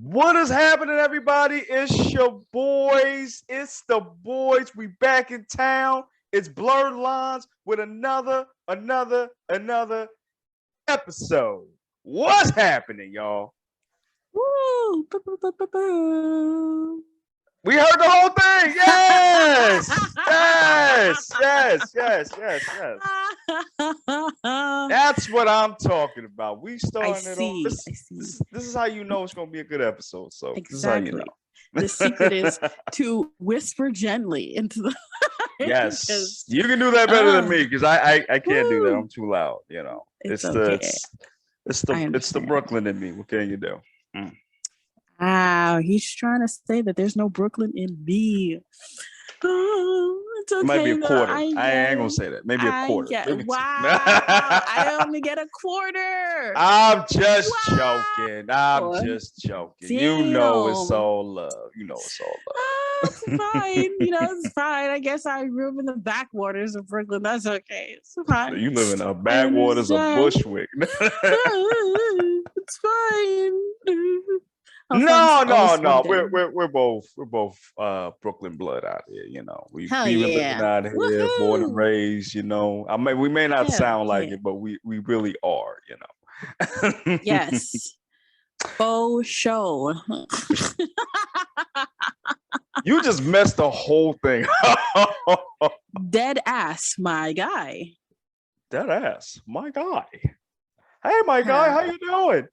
What is happening, everybody? It's your boys. It's the boys. We back in town. It's Blurred Lines with another episode. What's happening, y'all? Woo! We heard the whole thing. Yes, yes. That's what I'm talking about. We starting it on. This is how you know it's going to be a good episode. So exactly. This is how you know. The secret is to whisper gently into the. Yes, you can do that better than me because I can't do that. I'm too loud. You know, it's okay. It's the Brooklyn in me. What can you do? Wow, he's trying to say that there's no Brooklyn in me. Oh, it's okay. It might be a quarter. I ain't gonna say that. Maybe a quarter. Wow, I only get a quarter. I'm just joking. Just joking. Damn. You know it's all love. It's fine. It's fine. I guess I grew up in the backwaters of Brooklyn. That's okay. It's fine. You live in the backwaters of Bushwick. It's fine. No. We're both Brooklyn blood out here. We've been living out here, born and raised. We may not sound like it, but we really are. Yes. Faux show. You just messed the whole thing. Dead ass, my guy. Dead ass, my guy. Hey, my guy, how you doing?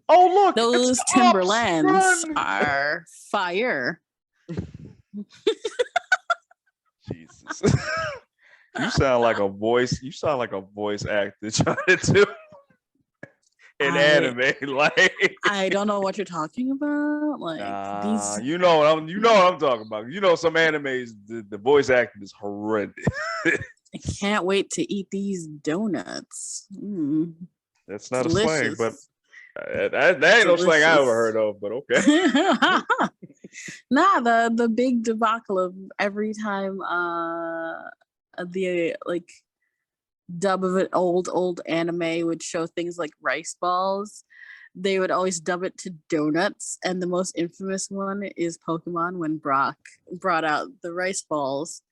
Oh, look, those Timberlands are fire. Jesus. You sound like a voice actor trying to do an anime. Like, I don't know what you're talking about. Like these, you know what I'm talking about. Some animes, the voice acting is horrendous. I can't wait to eat these donuts. That's not delicious. A slang, but that ain't no slang I ever heard of, but okay. The big debacle of every time the dub of an old anime would show things like rice balls, they would always dub it to donuts, and the most infamous one is Pokemon when Brock brought out the rice balls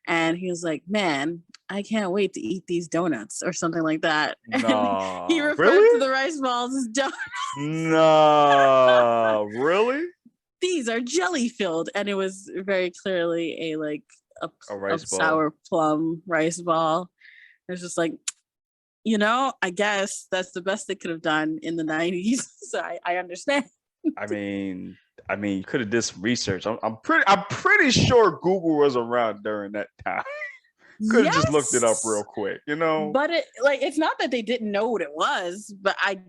and he was like, man, I can't wait to eat these donuts or something like that. No, he referred to the rice balls as donuts. No, really? These are jelly filled, and it was very clearly a rice ball. Sour plum rice ball. It was just like, I guess that's the best they could have done in the 90s. So I understand. I mean, you could have did some research. I'm pretty sure Google was around during that time. Could have just looked it up real quick, But it's not that they didn't know what it was, but I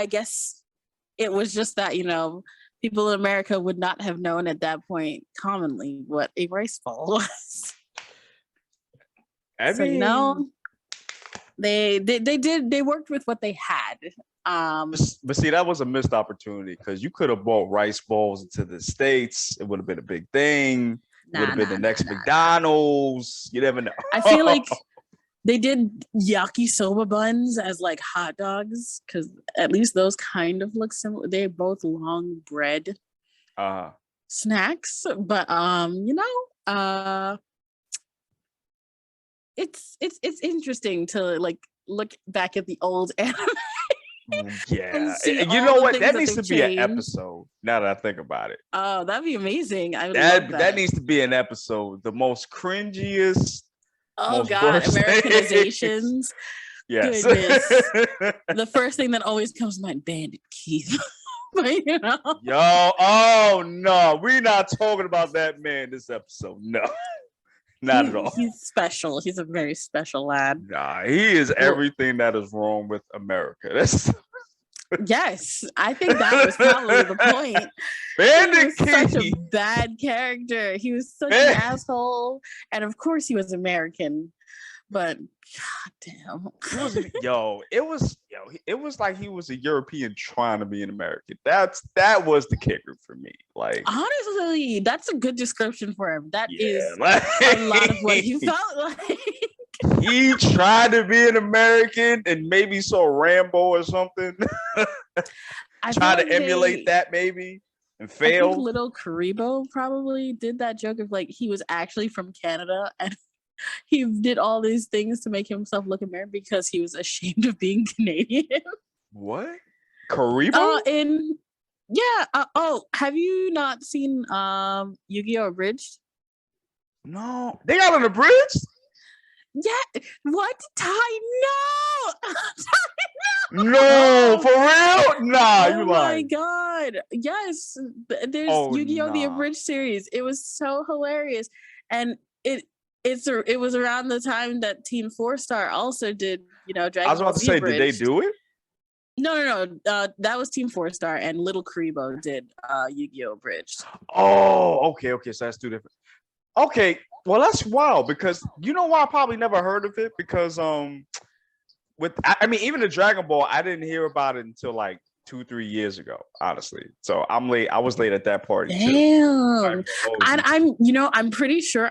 guess it was just that, people in America would not have known at that point commonly what a rice ball was. They worked with what they had. But see, that was a missed opportunity because you could have bought rice balls into the States. It would have been a big thing. It would have been the next McDonald's. You never know. I feel like they did yakisoba buns as like hot dogs because at least those kind of look similar. They're both long bread snacks, but it's interesting to look back at the old anime. Yeah, you know what? That needs to be an episode. Now that I think about it. Oh, that'd be amazing. I would love that. That needs to be an episode. The most cringiest. Oh God, Americanizations. Yes. Goodness. The first thing that always comes to mind, Bandit Keith. Yo, oh no, we're not talking about that man this episode. No. Not at all. He's special. He's a very special lad. Nah, he is everything that is wrong with America. Yes, I think that was probably the point. Bandit Keith, such a bad character. He was such an asshole, and of course, he was American. But goddamn, it was like he was a European trying to be an American. That was the kicker for me. Like, honestly, that's a good description for him. That is a lot of what he felt like. He tried to be an American and maybe saw Rambo or something. trying to emulate that maybe and fail. I think little Karibo probably did that joke of like he was actually from Canada and he did all these things to make himself look American because he was ashamed of being Canadian. What? Karibo? Have you not seen Yu-Gi-Oh! Abridged? No. They got an abridged? Yeah. What? No! No, for real? Nah, you lying. Oh my god. Yes. There's Yu-Gi-Oh! The Abridged series. It was so hilarious. And it was around the time that Team 4-Star also did, Dragon Ball Z. I was about to say, Abridged. Did they do it? No. That was Team 4-Star, and Little Karibo did Yu-Gi-Oh! Abridged. Oh, okay. So that's two different. Okay, well that's wild because you know why I probably never heard of it because even the Dragon Ball I didn't hear about it until like 2-3 years ago, honestly. So I'm late. I was late at that party too. Damn. And I'm pretty sure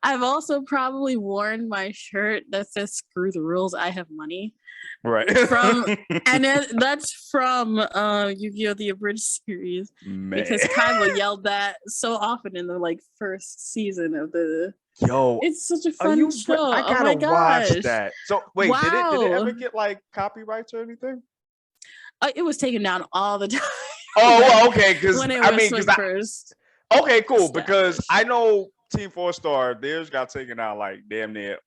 I've also probably worn my shirt that says "Screw the rules, I have money." Right. That's from Yu-Gi-Oh! The Abridged series. Man. Because Kaiba yelled that so often in the first season of the. Yo, it's such a fun show. I gotta watch that. So wait, did it ever get copyrights or anything? It was taken down all the time. Oh, well, okay. Because first. Okay, cool. Because I know Team 4-Star, theirs got taken out damn near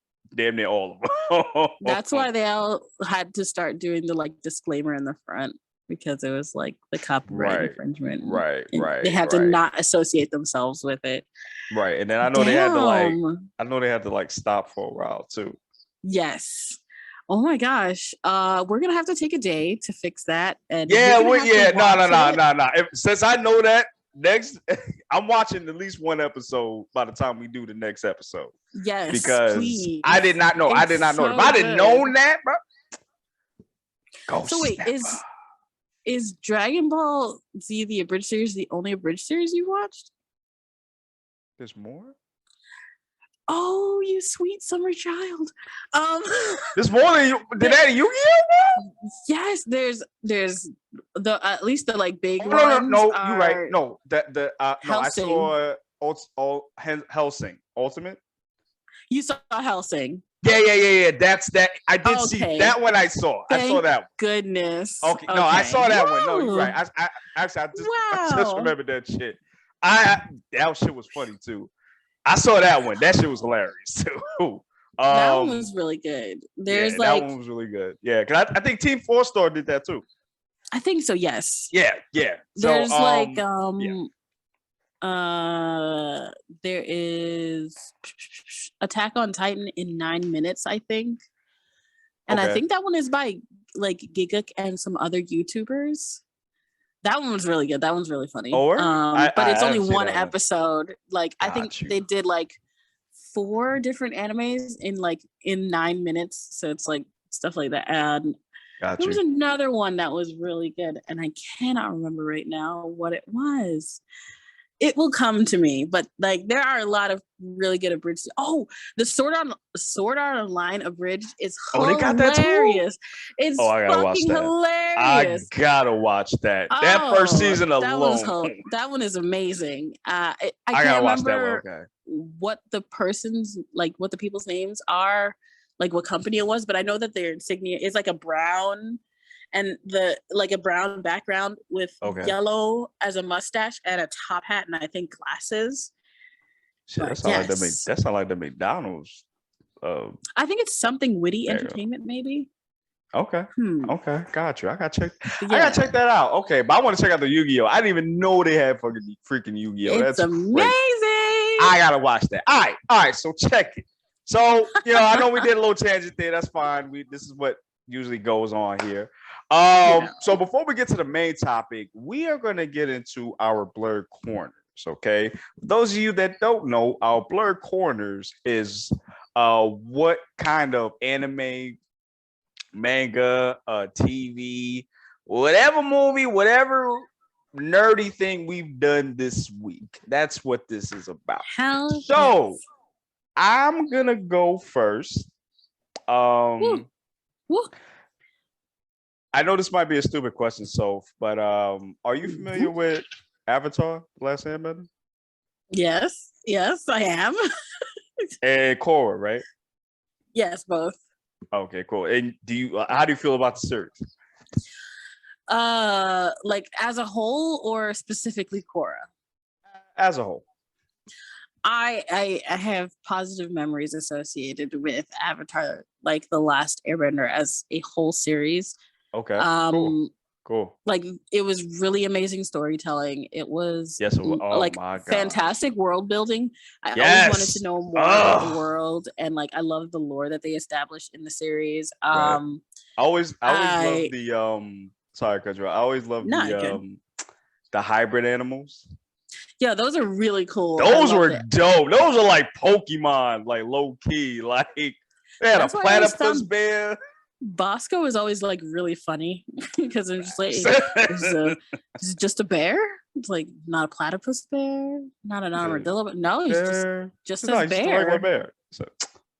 all of them. That's why they all had to start doing the disclaimer in the front because it was the copyright infringement. Right. They had to not associate themselves with it. Right, and then I know they had to stop for a while too. Yes. Oh my gosh. We're gonna have to take a day to fix that. And no. Since I know that. Next, I'm watching at least one episode by the time we do the next episode. Yes, because please. I did not know. If I didn't know that, bro. So wait, is Dragon Ball Z the Abridged series the only Abridged series you watched? There's more. Oh, you sweet summer child. There's more than you. Did that Yu-Gi-Oh? Yes, there's the at least the big ones. No, you're right. No, I saw Hellsing Ultimate. You saw Hellsing. Yeah. That's that. I did see that one. I saw that one. Goodness. Okay. No, I saw that one. No, you're right. I just remembered that shit. That shit was funny too. I saw that one. That shit was hilarious too. That one was really good. That one was really good. Yeah, because I think Team 4-Star did that too. I think so. Yes. Yeah. So, there's there is Attack on Titan in 9 minutes, I think, and I think that one is by Giga and some other YouTubers. That one was really good. That one's really funny. But it's only one episode. I think they did 4 different animes in 9 minutes. So it's stuff like that. And there was another one that was really good, and I cannot remember right now what it was. It will come to me, but there are a lot of really good abridged. Oh, the Sword Art Online abridged is hilarious. They got that too? It's fucking hilarious. I gotta watch that. That first season alone. That one is amazing. I can't remember what the person's what the people's names are, what company it was, but I know that their insignia is a brown. And a brown background with yellow as a mustache and a top hat and I think glasses. Shit, that sounds like the McDonald's. I think it's something Witty Entertainment, maybe. Okay. Okay. Got you. I gotta check that out. Okay, but I want to check out the Yu-Gi-Oh! I didn't even know they had freaking Yu-Gi-Oh! It's amazing. Great. I gotta watch that. All right. So check it. So I know we did a little tangent there. That's fine. This is what usually goes on here. So before we get to the main topic, we are going to get into our blurred corners. Okay, for those of you that don't know, our blurred corners is what kind of anime, manga, TV, whatever movie, whatever nerdy thing we've done this week. That's what this is about. I'm gonna go first. Woo. I know this might be a stupid question, Soph, but are you familiar with Avatar: The Last Airbender? Yes, I am. And Korra, right? Yes, both. Okay, cool. And how do you feel about the series? Like as a whole or specifically Korra? As a whole. I have positive memories associated with Avatar, like The Last Airbender as a whole series. Okay. Cool. Like it was really amazing storytelling. It was like my God. Fantastic world building. I always wanted to know more about the world, and like I love the lore that they established in the series. Right. I always love the sorry, Kudra. I always love the hybrid animals. Yeah, those are really cool. Those were dope. Those are like Pokemon, like low key. Like they had a platypus bear. Bosco is always like really funny because I'm just like, is it just a bear? It's like not a platypus bear, not an armadillo, but no, he's just a bear. Bear. So,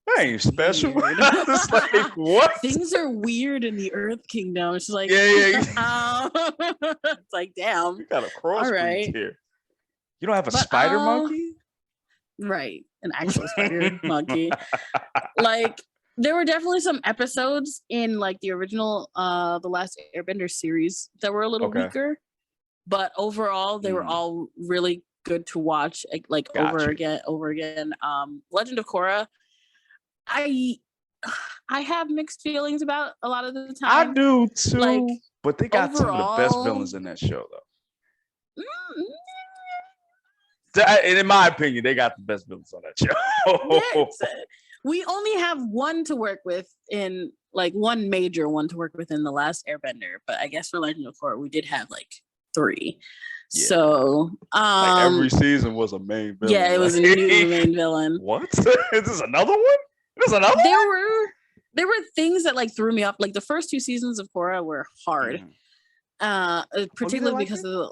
that ain't special. It's like what? Things are weird in the Earth Kingdom. It's like it's like damn. You got a crossbreed here. You don't have a spider monkey? Right. An actual spider monkey. Like, there were definitely some episodes in, like, the original The Last Airbender series that were a little weaker. But overall, they were all really good to watch, like, over again. Legend of Korra, I have mixed feelings about a lot of the time. I do, too. Like, but they got some of the best villains in that show, though. In my opinion, they got the best villains on that show. We only have one to work with in one major one to work with in The Last Airbender, but I guess for Legend of Korra we did have like 3. Yeah. So like every season was a main villain. Yeah, it was a new main villain. What? Is this another one? There's another one? There were things that like threw me off. Like the first 2 seasons of Korra were hard. Particularly because of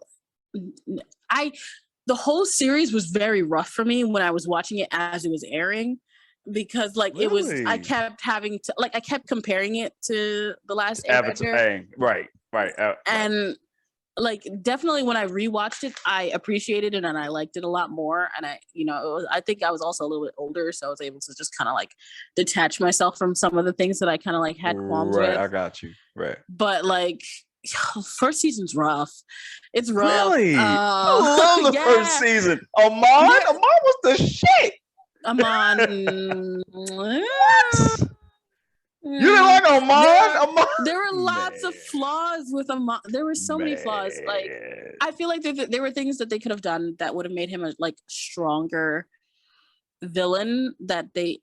the whole series was very rough for me when I was watching it as it was airing, because like it was, I kept having to I kept comparing it to The Last Airbender. Right. And like definitely when I rewatched it, I appreciated it and I liked it a lot more. And I think I was also a little bit older, so I was able to just kind of like detach myself from some of the things that I kind of like had qualms with. I got you. Right. But like, first season's rough. It's rough. Really? I love the first season. Amon was the shit. Amon. What? You didn't like Amon? There were lots of flaws with Amon. There were so many flaws. Like, I feel like there were things that they could have done that would have made him a like stronger villain that they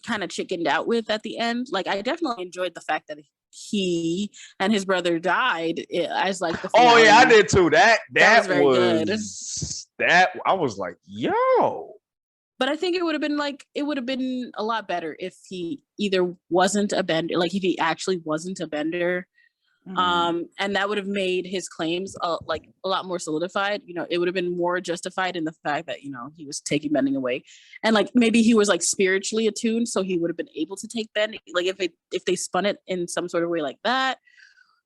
kind of chickened out with at the end. Like, I definitely enjoyed the fact that he and his brother died as like the finale. Oh yeah, I did too. That was very good. That I was like, yo. But I think it would have been a lot better if he either wasn't a bender, like if he actually wasn't a bender, and that would have made his claims like a lot more solidified. It would have been more justified in the fact that he was taking bending away, and like maybe he was like spiritually attuned, so he would have been able to take bending. Like if they spun it in some sort of way like that.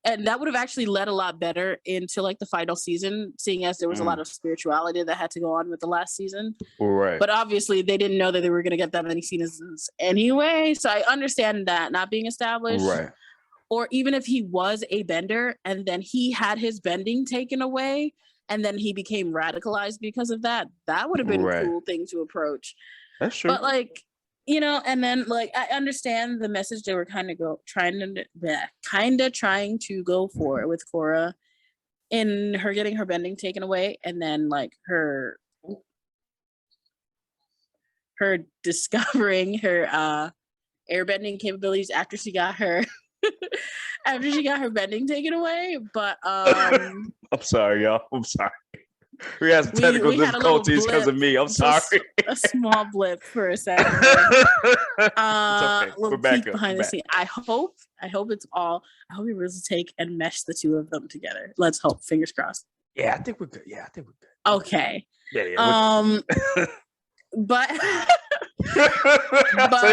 And that would have actually led a lot better into like the final season, seeing as there was a lot of spirituality that had to go on with the last season. Right. But obviously they didn't know that they were going to get that many seasons anyway. So I understand that not being established. Right. Or even if he was a bender and then he had his bending taken away and then he became radicalized because of that, that would have been a cool thing to approach. That's true. But like, and then like I understand the message they were trying to go for with Korra in her getting her bending taken away, and then like her discovering her airbending capabilities after she got her bending taken away. But I'm sorry, y'all. I'm sorry. We had some technical difficulties because of me. I'm sorry. A small blip for a second. Okay. We're back up. Behind the scene. I hope it's all. I hope you're able to take and mesh the two of them together. Let's hope. Fingers crossed. Yeah, I think we're good. Okay. Yeah. But say,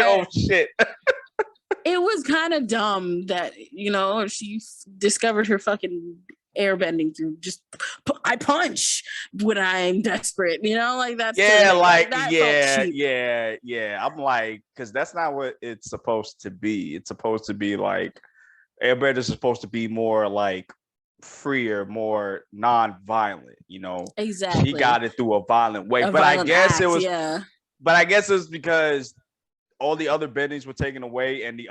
oh shit. it was kind of dumb that, you know, she discovered her fucking airbending through just I punch when I'm desperate, you know, like that's that felt cheap. I'm like, because that's not what it's supposed to be. It's supposed to be like airbending is supposed to be more like freer, more non-violent, you know. Exactly. She got it through a violent way. But I guess it was because all the other bendings were taken away and the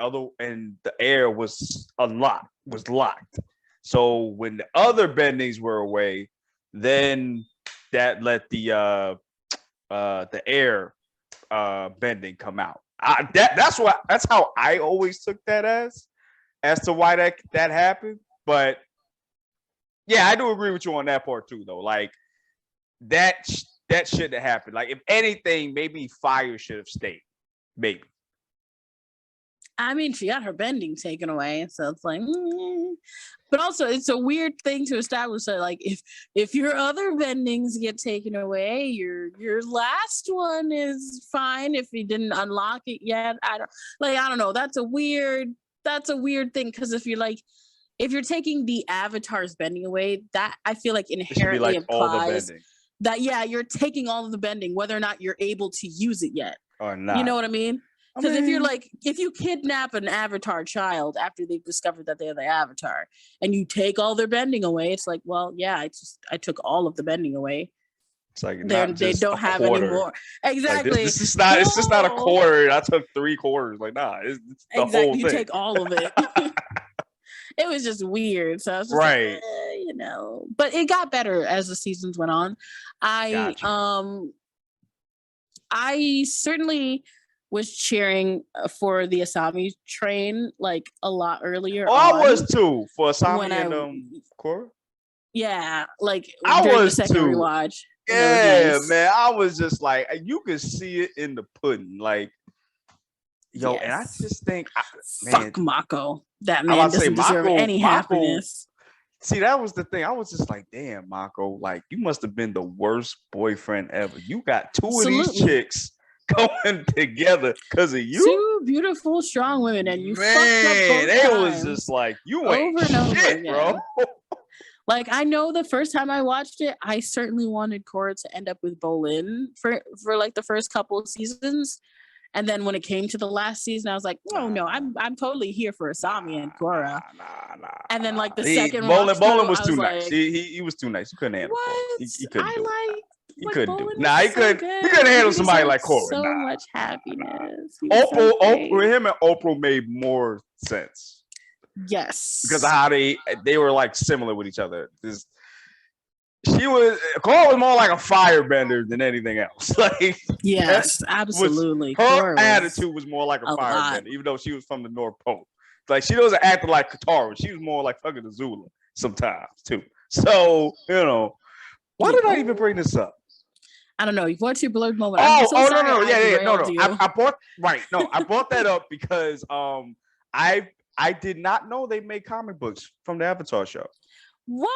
air was locked. So when the other bendings were away, then that let the air bending come out. That's how I always took that as to why that happened. But yeah, I do agree with you on that part too, though. Like that shouldn't have happened. Like if anything, maybe fire should have stayed. Maybe. I mean, she got her bending taken away, so it's like, but also it's a weird thing to establish that, like, if your other bendings get taken away, your last one is fine if you didn't unlock it yet. I don't know. That's a weird thing because if you're taking the avatar's bending away, that I feel like inherently implies that you're taking all of the bending, whether or not you're able to use it yet. Or not. You know what I mean? Because if you kidnap an avatar child after they've discovered that they're the avatar and you take all their bending away, it's like, well, yeah, I took all of the bending away. It's like they don't have any more. Exactly. Like it's just not a quarter. I took 3 quarters. Like, nah, it's the whole thing. You take all of it. It was just weird. So I was just like, you know, but it got better as the seasons went on. I certainly was cheering for the Asami train like a lot earlier. I was too for Asami and Korra. Yeah, like I during was the second too. rewatch. Yeah, nice. Man, I was just like, you could see it in the pudding, like, yo, yes. And I just think, fuck Mako. That man doesn't deserve any happiness. See, that was the thing. I was just like, damn, Mako, like you must have been the worst boyfriend ever. You got 2 of these chicks going together because of you. 2 beautiful, strong women, and you fucked up both it times. Was just like you ain't shit, bro. Like I know the first time I watched it, I certainly wanted Korra to end up with Bolin for like the first couple of seasons, and then when it came to the last season, I was like, oh no, I'm totally here for Asami and Korra. And then like the second Bolin was too nice. He was too nice. He couldn't handle Korra. He couldn't do it. He couldn't do it. Nah, he couldn't handle somebody like Korra. So much happiness. Him and Oprah made more sense. Yes. Because of how they were like similar with each other. Korra was more like a firebender than anything else. Like yes, absolutely. Her attitude was more like a firebender, even though she was from the North Pole. Like she doesn't act like Katara. She was more like fucking Azula sometimes too. So, you know, why did I even bring this up? I don't know. You've watched your blurred moment. No. I brought that up because I did not know they made comic books from the Avatar show. What?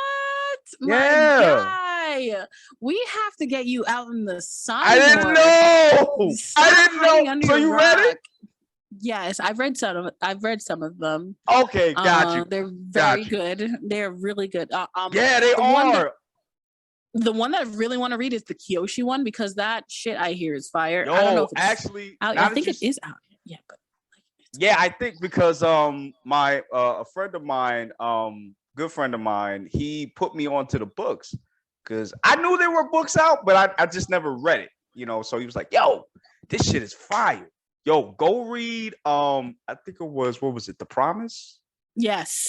My guy. We have to get you out in the sun. I didn't know. So you read it? Yes, I've read some of them. Okay, got you. They're very good. They're really good. Yeah, they are. The one that I really want to read is the Kyoshi one because that shit I hear is fire. Yo, I don't know if it's actually out. I think it is out. Yeah, but yeah, I think because my a friend of mine, good friend of mine, he put me onto the books because I knew there were books out, but I just never read it, you know. So he was like, "Yo, this shit is fire. Yo, go read." I think it was what was it? The Promise. Yes.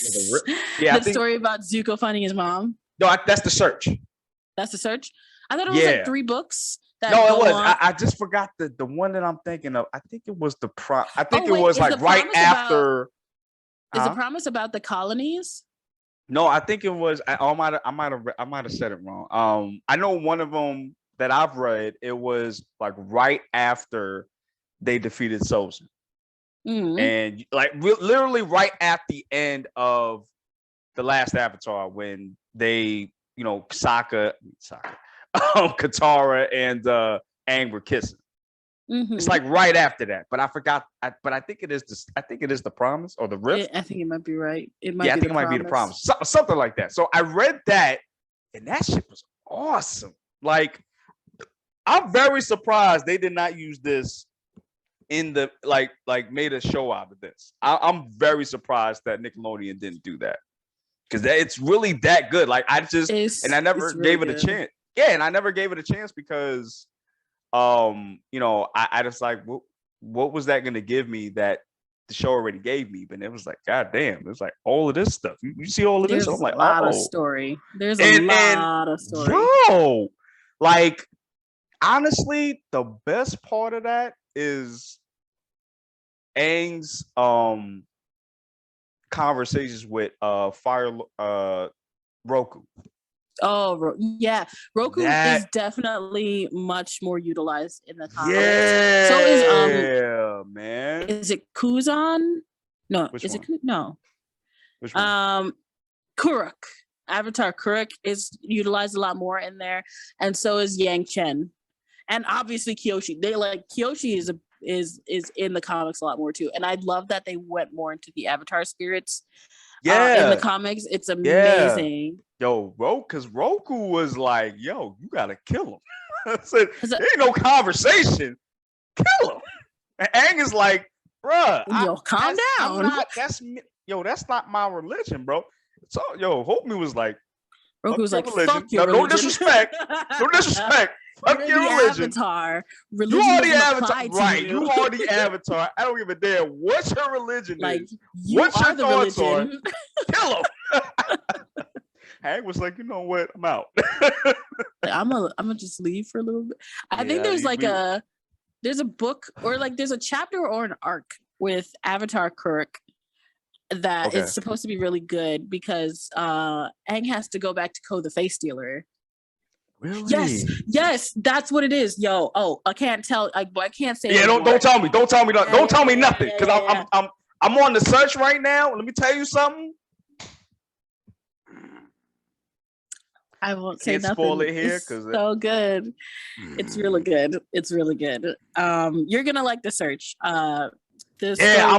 Yeah. The story about Zuko finding his mom. No, that's The Search. That's The Search. I thought it was like 3 books. No, it was. I just forgot the one that I'm thinking of. I think it was the I think it was like right after. Is The Promise about the colonies? No, I think it was. I might have said it wrong. I know one of them that I've read. It was like right after they defeated Sozin, and like literally right at the end of the last Avatar when they, you know, Katara and Aang were kissing. It's like right after that, but I forgot. But I think it is the Promise or the Rift. I think it might be right. It might. Yeah, I be think it might be the Promise, something like that. So I read that, and that shit was awesome. Like, I'm very surprised they did not use this in the like made a show out of this. I'm very surprised that Nickelodeon didn't do that, because it's really that good. Like, I never gave it a chance. Yeah, and I never gave it a chance because I just like, what was that going to give me that the show already gave me? But it was like, god damn, it's like all of this stuff. You see all of this? I'm like, a lot of story. There's a lot of story. Yo, like, honestly, the best part of that is Aang's conversations with Roku. Oh yeah, Roku is definitely much more utilized in the comics. Yeah, so is man. Is it Kuzan? No, Which is one? it no? Which one? Kuruk. Avatar Kuruk is utilized a lot more in there, and so is Yang Chen, and obviously Kyoshi. Kyoshi is in the comics a lot more too, and I love that they went more into the Avatar spirits. In the comics, it's amazing. Yo, because Roku was like, yo, you gotta kill him. I said, there ain't no conversation. Kill him. And Aang is like, bruh, calm down. That's not my religion, bro. So, Homie was like, Roku was like, religion. Fuck your religion. No disrespect. No disrespect. Fuck your religion. Avatar. You are the Avatar. Right. You are the Avatar. I don't give a damn what your religion is. What's your thoughts on? Kill him. Hank was like, you know what? I'm out. I'm gonna just leave for a little bit. I think there's there's a book or there's a chapter or an arc with Avatar Kuruk that is supposed to be really good because Aang has to go back to Ko the Face Stealer. Really? Yes, that's what it is. I can't tell. I can't say. Yeah, don't tell me. Don't tell me nothing because I'm on the search right now. Let me tell you something. I won't say nothing. Spoil it here because it's so good. It's really good. It's really good. You're gonna like the search. I'm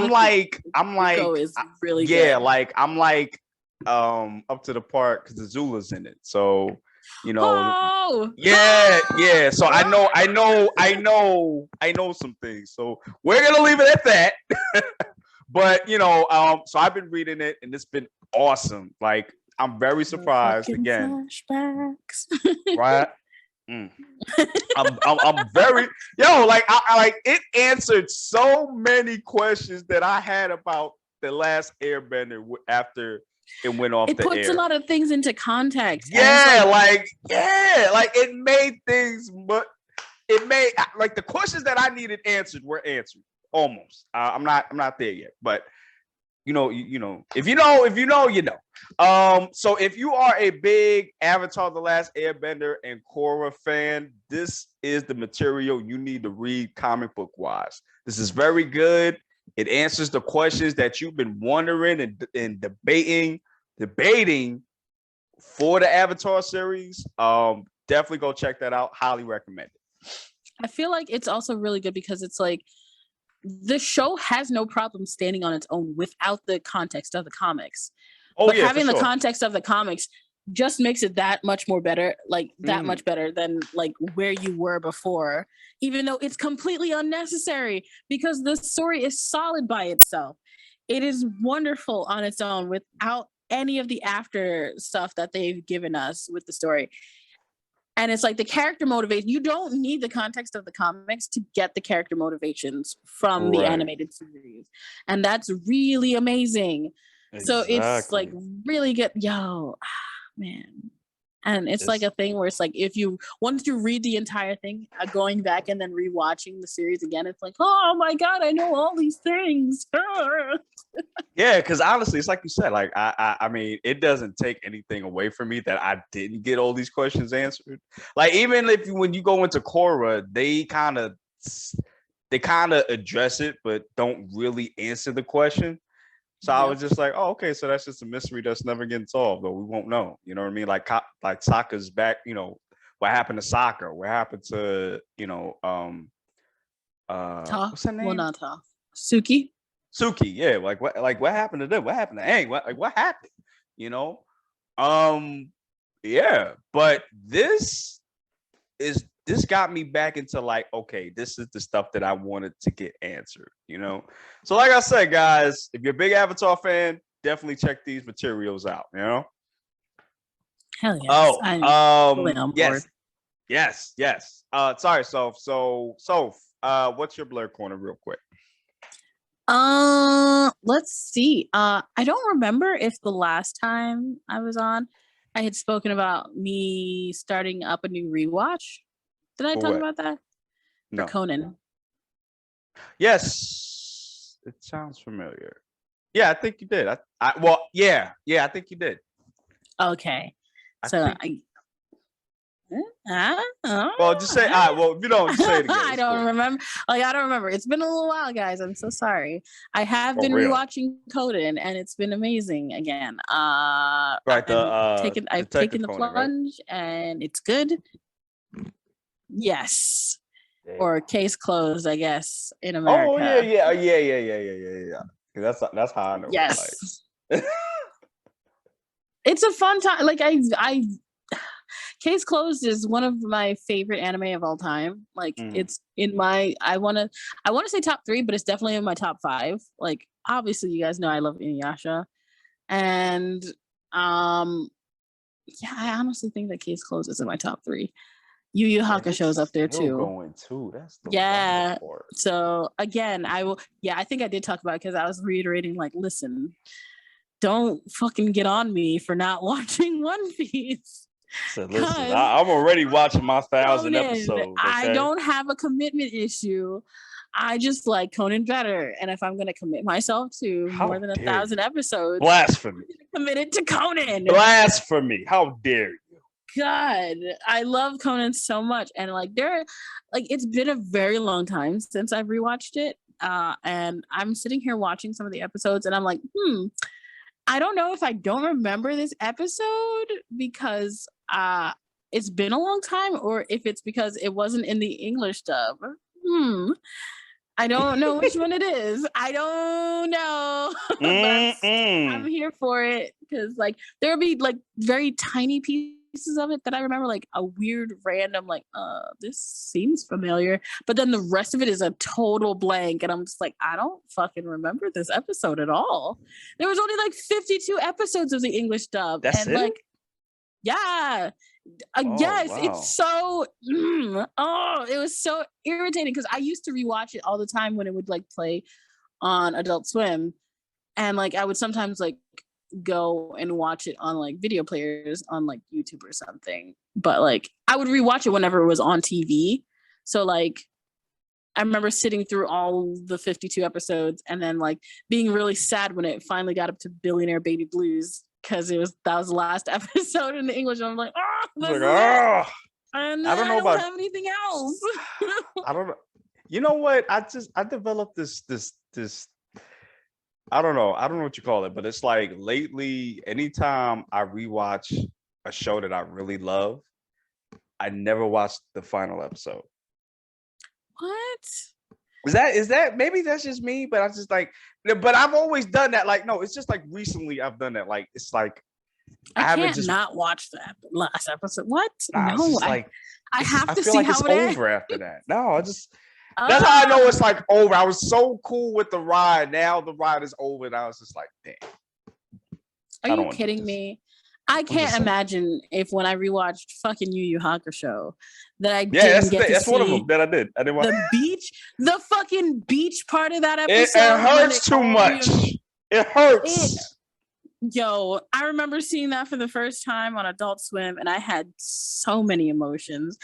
like, is really good. Yeah, like I'm like up to the part because the Zula's in it. So yeah. So I know some things. So we're gonna leave it at that. But so I've been reading it and it's been awesome. Like, I'm very surprised again. Flashbacks. Right? I'm very I it answered so many questions that I had about the last Airbender after it went off the air. It puts a lot of things into context. It made things, but it made the questions that I needed answered were answered almost. I'm not there yet, but if you know. So if you are a big Avatar: The Last Airbender and Korra fan, this is the material you need to read comic book wise. This is very good. It answers the questions that you've been wondering and debating for the Avatar series. Definitely go check that out. Highly recommend it. I feel like it's also really good because it's like the show has no problem standing on its own without the context of the comics. But having the context of the comics just makes it that much more better, much better than where you were before, even though it's completely unnecessary because the story is solid by itself. It is wonderful on its own without any of the after stuff that they've given us with the story. And it's like the character motivation. You don't need the context of the comics to get the character motivations from the animated series. And that's really amazing. Exactly. So it's really good. Man. And it's like a thing where it's like once you read the entire thing, going back and then rewatching the series again, it's like, oh my God, I know all these things. Yeah, because honestly, it's like you said, I mean, it doesn't take anything away from me that I didn't get all these questions answered. Like, even when you go into Korra, they kind of address it, but don't really answer the question. So I was just like, oh, okay, so that's just a mystery that's never getting solved, though. We won't know. You know what I mean? Like Sokka's back, what happened to Sokka? What happened to, what's her name? Well, not Ta. Suki. Suki, yeah. What happened to them? What happened to Aang? What happened? You know? Yeah, but this got me back into like, okay, this is the stuff that I wanted to get answered, you know? So like I said, guys, if you're a big Avatar fan, definitely check these materials out, you know? Hell yes. I'm fully on board. Yes. Sorry, Soph. So, what's your blur corner real quick? Let's see. I don't remember if the last time I was on, I had spoken about me starting up a new rewatch. Did I talk about that? No. For Conan. Yes, it sounds familiar. Yeah, I think you did. I think you did. Okay. Well, just say well, if you don't say it again. I don't remember. I don't remember. It's been a little while, guys. I'm so sorry. I have been rewatching Conan, and it's been amazing again. Right. I've taken the plunge, right? And it's good. Yes. Yeah. Or case closed, I guess, in America. Oh yeah. That's how I know. Yes. It's a fun time. Like I Case Closed is one of my favorite anime of all time. Like it's in my I wanna say top 3, but it's definitely in my top 5. Like obviously you guys know I love Inuyasha. And yeah, I honestly think that Case Closed is in my top 3. Yu Yu Hakusho's up there too. Going too. That's the part. So again, I think I did talk about it because I was reiterating, like, listen, don't fucking get on me for not watching One Piece. So listen, I'm already watching my 1,000 episodes. Okay? I don't have a commitment issue. I just like Conan better. And if I'm going to commit myself to more than 1,000 episodes, blasphemy. I'm committed to Conan. Blasphemy. How dare you? God, I love Conan so much. And it's been a very long time since I've rewatched it. And I'm sitting here watching some of the episodes and I'm like, I don't know if I don't remember this episode because it's been a long time or if it's because it wasn't in the English dub. I don't know which one it is. I don't know. But I'm here for it because there'll be very tiny pieces of it that I remember, like a weird random this seems familiar, but then the rest of it is a total blank and I'm just like, I don't fucking remember this episode at all. There was only 52 episodes of the English dub. That's and it? Yes, wow. It's so it was so irritating because I used to rewatch it all the time when it would play on Adult Swim, and I would sometimes go and watch it on video players on YouTube or something, but I would rewatch it whenever it was on TV. So I remember sitting through all the 52 episodes and then being really sad when it finally got up to Billionaire Baby Blues because that was the last episode in the English, and I'm like, and I don't have anything else. I don't know. You know what? I developed this I don't know what you call it, but it's lately, anytime I rewatch a show that I really love, I never watched the final episode. What? Is that maybe that's just me, but I just but I've always done that. No, it's just recently I've done that. It's I can't not watch that last episode. What? No, I have to see how it's over after that. No, I just that's how I know it's over. I was so cool with the ride. Now the ride is over, and I was just like, damn. Are you kidding me? I can't imagine if when I rewatched fucking Yu Yu Hakusho that I didn't get to see. That's one of them that I did. I didn't watch the fucking beach part of that episode. It hurts too much. It hurts. I remember seeing that for the first time on Adult Swim, and I had so many emotions.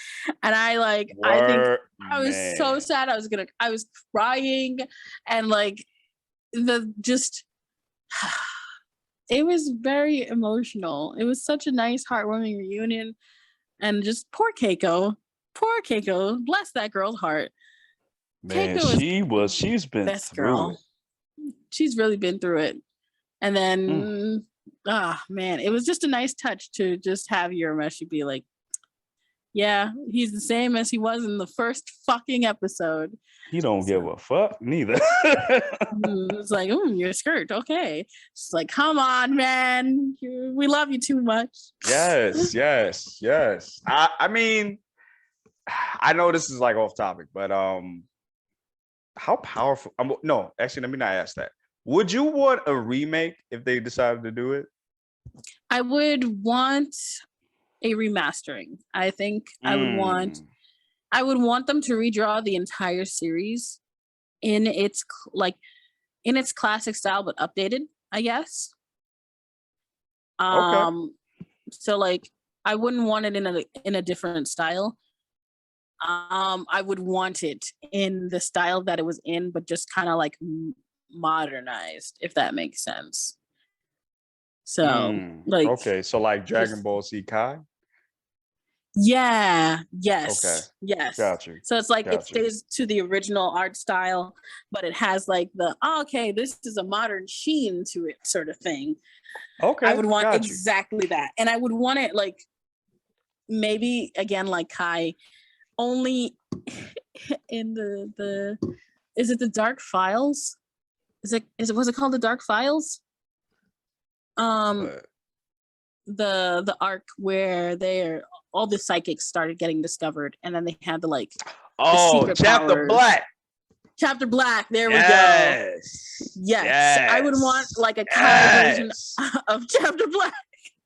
And I think I was so sad. I was crying, and it was very emotional. It was such a nice, heartwarming reunion, and just poor Keiko. Poor Keiko. Bless that girl's heart. Man, she's been through it. She's really been through it. And then, man, it was just a nice touch to just have Urameshi be like, Yeah, he's the same as he was in the first fucking episode. He don't give a fuck neither. It's like, your skirt, okay. It's like, come on, man. We love you too much. Yes. I mean, I know this is like off topic, but how powerful? No, actually, let me not ask that. Would you want a remake if they decided to do it? I would want a remastering. I think I would want them to redraw the entire series in its classic style, but updated, I guess. Okay. So like I wouldn't want it in a different style. I would want it in the style that it was in, but just kind of like modernized, if that makes sense. So like, okay, so like Dragon Ball Z Kai. Yeah. Yes. Okay. Yes. Got you. So it's like it stays to the original art style, but it has like okay, this is a modern sheen to it, sort of thing. Okay. I would want exactly that, and I would want it like maybe again like Kai, only in the is it the Dark Files? Was it called the Dark Files? The arc where all the psychics started getting discovered, and then they had the Chapter powers. Black. Chapter Black. There we go. Yes. I would want like a Kai version of Chapter Black.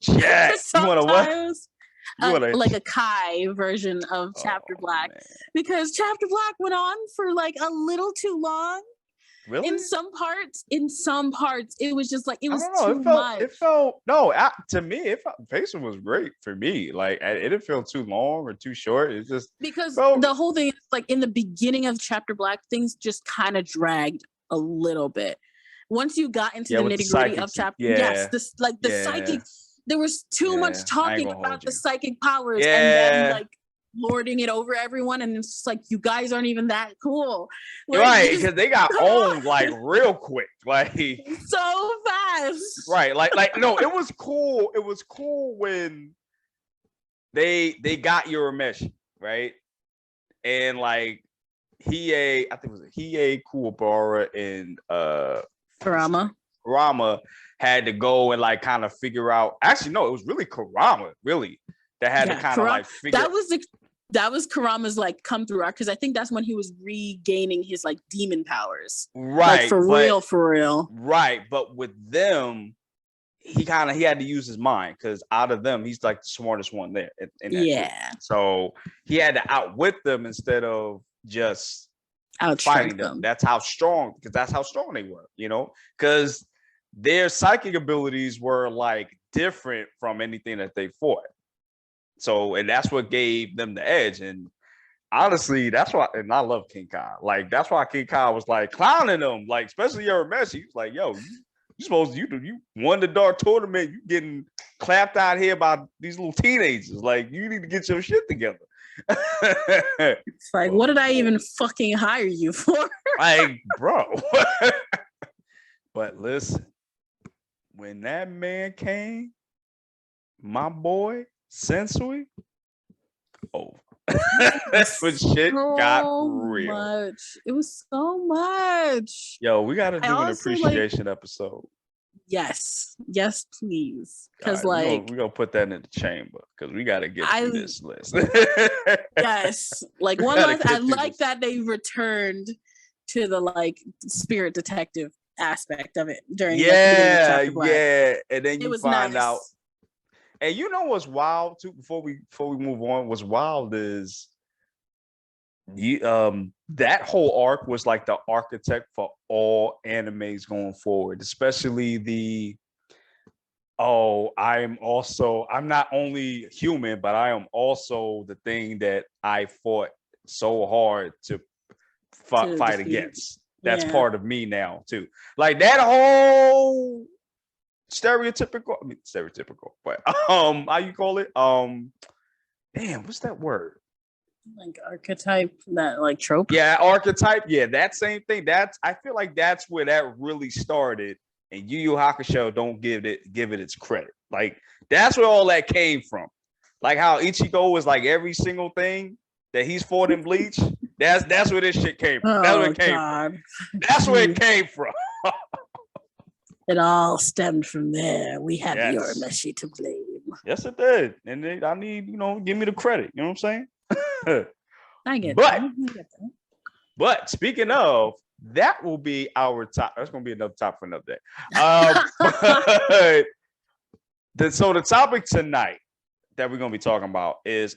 Yes. You want a what? Like a Kai version of Chapter Black, man. Because Chapter Black went on for like a little too long. Really? In some parts, it was just like it was too much. It felt to me. Pacing was great for me. Like it didn't feel too long or too short. It's just because the whole thing is like in the beginning of Chapter Black, things just kind of dragged a little bit. Once you got into the nitty gritty of Chapter, the psychic, there was too much talking about the psychic powers and then like lording it over everyone, and it's just like, you guys aren't even that cool, right? Because they got owned like real quick, like so fast, right? Like no, it was cool. It was cool when they got Urameshi, right? And like I think it was Hiei, Kuwabara, and Kurama had to go and like kind of figure out. Actually, no, it was really Kurama, really, that had to kind of like figure. That was Kurama's like come through arc, because I think that's when he was regaining his like demon powers. Right. Like, for real. Right. But with them, he had to use his mind, because out of them, he's like the smartest one there. In that group. So he had to outwit them instead of just fighting them. That's how strong they were, because their psychic abilities were like different from anything that they fought. So, and that's what gave them the edge. And honestly, that's why, and I love King Kai. Like, that's why King Kai was like clowning them, like, especially Urameshi. He was like, yo, you won the dark tournament. You getting clapped out here by these little teenagers. Like, you need to get your shit together. It's like, what did I even fucking hire you for? Like, bro. But listen, when that man came, my boy, Sensui, that's when shit got real. Much. It was so much. Yo, we gotta do an appreciation episode. Yes, please. Because we're gonna put that in the chamber, because we gotta get through this list. Yes, like one last. I like that they returned to the like spirit detective aspect of it during and then you find out. And you know what's wild too? Before we move on, what's wild is that whole arc was like the architect for all animes going forward, especially I'm not only human, but I am also the thing that I fought so hard to fight against. That's part of me now too. Like that whole stereotypical, but how you call it? Damn, what's that word? Like archetype, that like trope. Yeah, archetype. Yeah, that same thing. I feel like that's where that really started. And Yu Yu Hakusho don't give it its credit. Like that's where all that came from. Like how Ichigo was like every single thing that he's fought in Bleach. That's where this shit came from. That's where it came from. That's where it came from. It all stemmed from there. We have Yes. Urameshi to blame. Yes, it did. And I need, give me the credit. You know what I'm saying? I get that. But speaking of, that will be our top. That's going to be another top for another day. So the topic tonight that we're going to be talking about is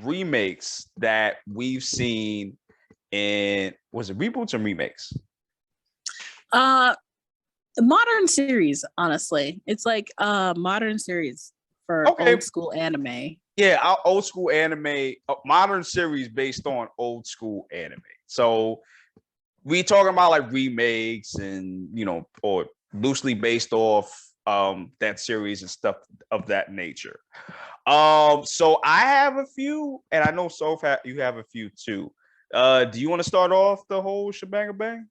remakes that we've seen in, was it reboots or remakes? Modern series, honestly. It's like a modern series for old school anime. Yeah, our old school anime, modern series based on old school anime. So we talking about like remakes and or loosely based off that series and stuff of that nature. So I have a few, and I know Soph, you have a few too. Do you want to start off the whole shebang bang?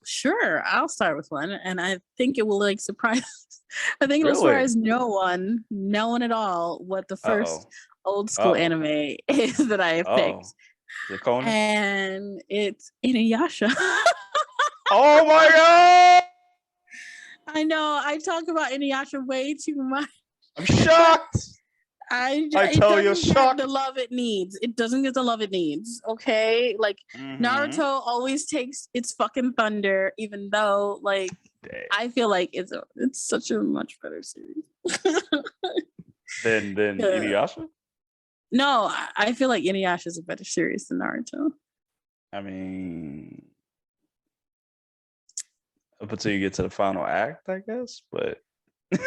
Sure, I'll start with one, and I think it will surprise. I think it'll surprise no one at all what the first old school anime is that I have picked. Gekkon? And it's Inuyasha. Oh my god! I know I talk about Inuyasha way too much. I'm shocked. I tell you, shocked. The love it needs. It doesn't get the love it needs. Okay, Naruto always takes its fucking thunder, even though I feel like it's such a much better series than Inuyasha. No, I feel like Inuyasha is a better series than Naruto. I mean, up until you get to the final act, I guess. But the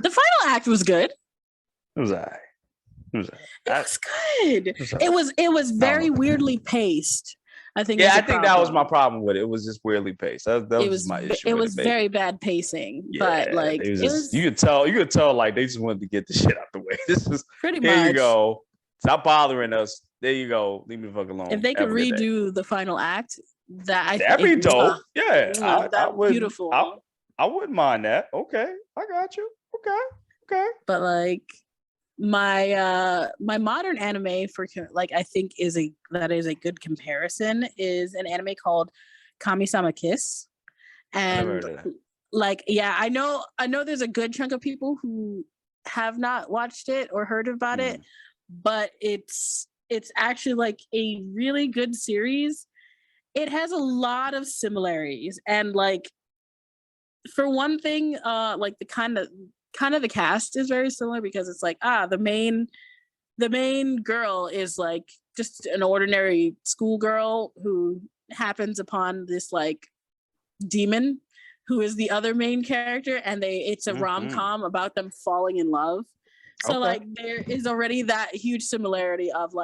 final act was good. It was alright. It was good. It was very weirdly paced. I think. Yeah, I think that was my problem with it. It was just weirdly paced. That was my issue. It was very bad pacing. Yeah, but you could tell like they just wanted to get the shit out the way. This is pretty much. Here you go. Stop bothering us. There you go. Leave me the fuck alone. If they could redo the final act, that'd be dope. Yeah, that's beautiful. I wouldn't mind that. Okay, I got you. Okay. But my modern anime for I think is a good comparison is an anime called Kami-sama Kiss, and I know there's a good chunk of people who have not watched it or heard about it, but it's actually a really good series. It has a lot of similarities, and for one thing, the kind of the cast is very similar because it's the main girl is just an ordinary schoolgirl who happens upon this demon who is the other main character, and it's a rom-com about them falling in love. So there is already that huge similarity of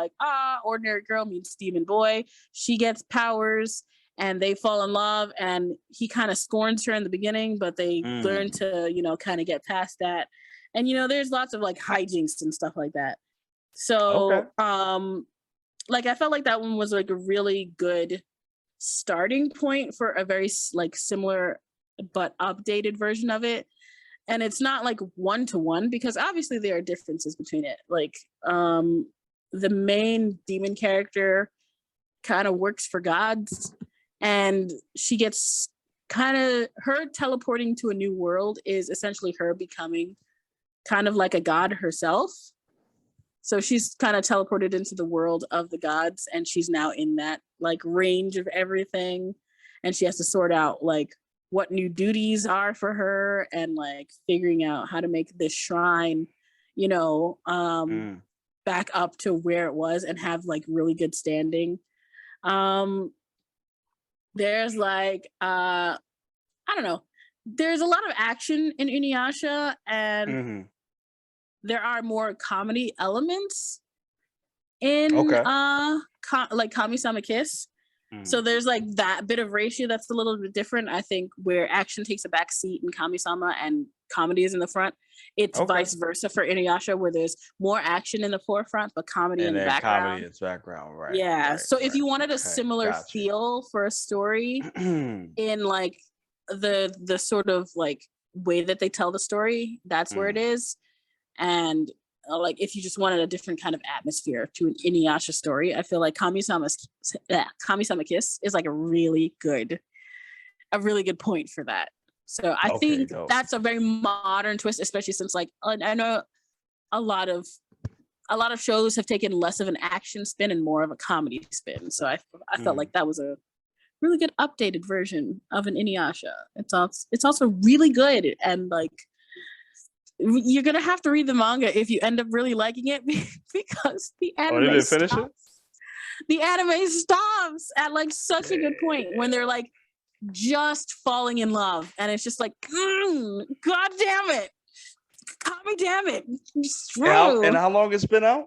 ordinary girl meets demon boy. She gets powers and they fall in love, and he kind of scorns her in the beginning, but they learn to, kind of get past that. And, there's lots of hijinks and stuff like that. So, I felt like that one was a really good starting point for a very similar but updated version of it. And it's not one-to-one because obviously there are differences between it. The main demon character kind of works for gods, and she gets her teleporting to a new world is essentially her becoming kind of like a god herself. So she's kind of teleported into the world of the gods, and she's now in that range of everything, and she has to sort out what new duties are for her and figuring out how to make this shrine, back up to where it was and have really good standing. There's I don't know. There's a lot of action in Inuyasha, and there are more comedy elements in Kami-sama Kiss. So there's that bit of ratio that's a little bit different. I think where action takes a back seat in Kami-sama and comedy is in the front. It's vice versa for Inuyasha, where there's more action in the forefront, but comedy in the background. Comedy is background, right? Yeah. Right, so if you wanted a similar feel for a story in the sort of way that they tell the story, that's where it is. And like if you just wanted a different kind of atmosphere to an Inuyasha story, I feel like Kami-sama Kiss is like a really good point for that. So I think that's a very modern twist, especially since like I know a lot of shows have taken less of an action spin and more of a comedy spin. So I felt like that was a really good updated version of an Inuyasha. It's also really good, and like you're gonna have to read the manga if you end up really liking it because the anime the anime stops at like such a good point when they're like just falling in love, and it's just like god damn it, Kami damn it, it's true. And how long it's been out?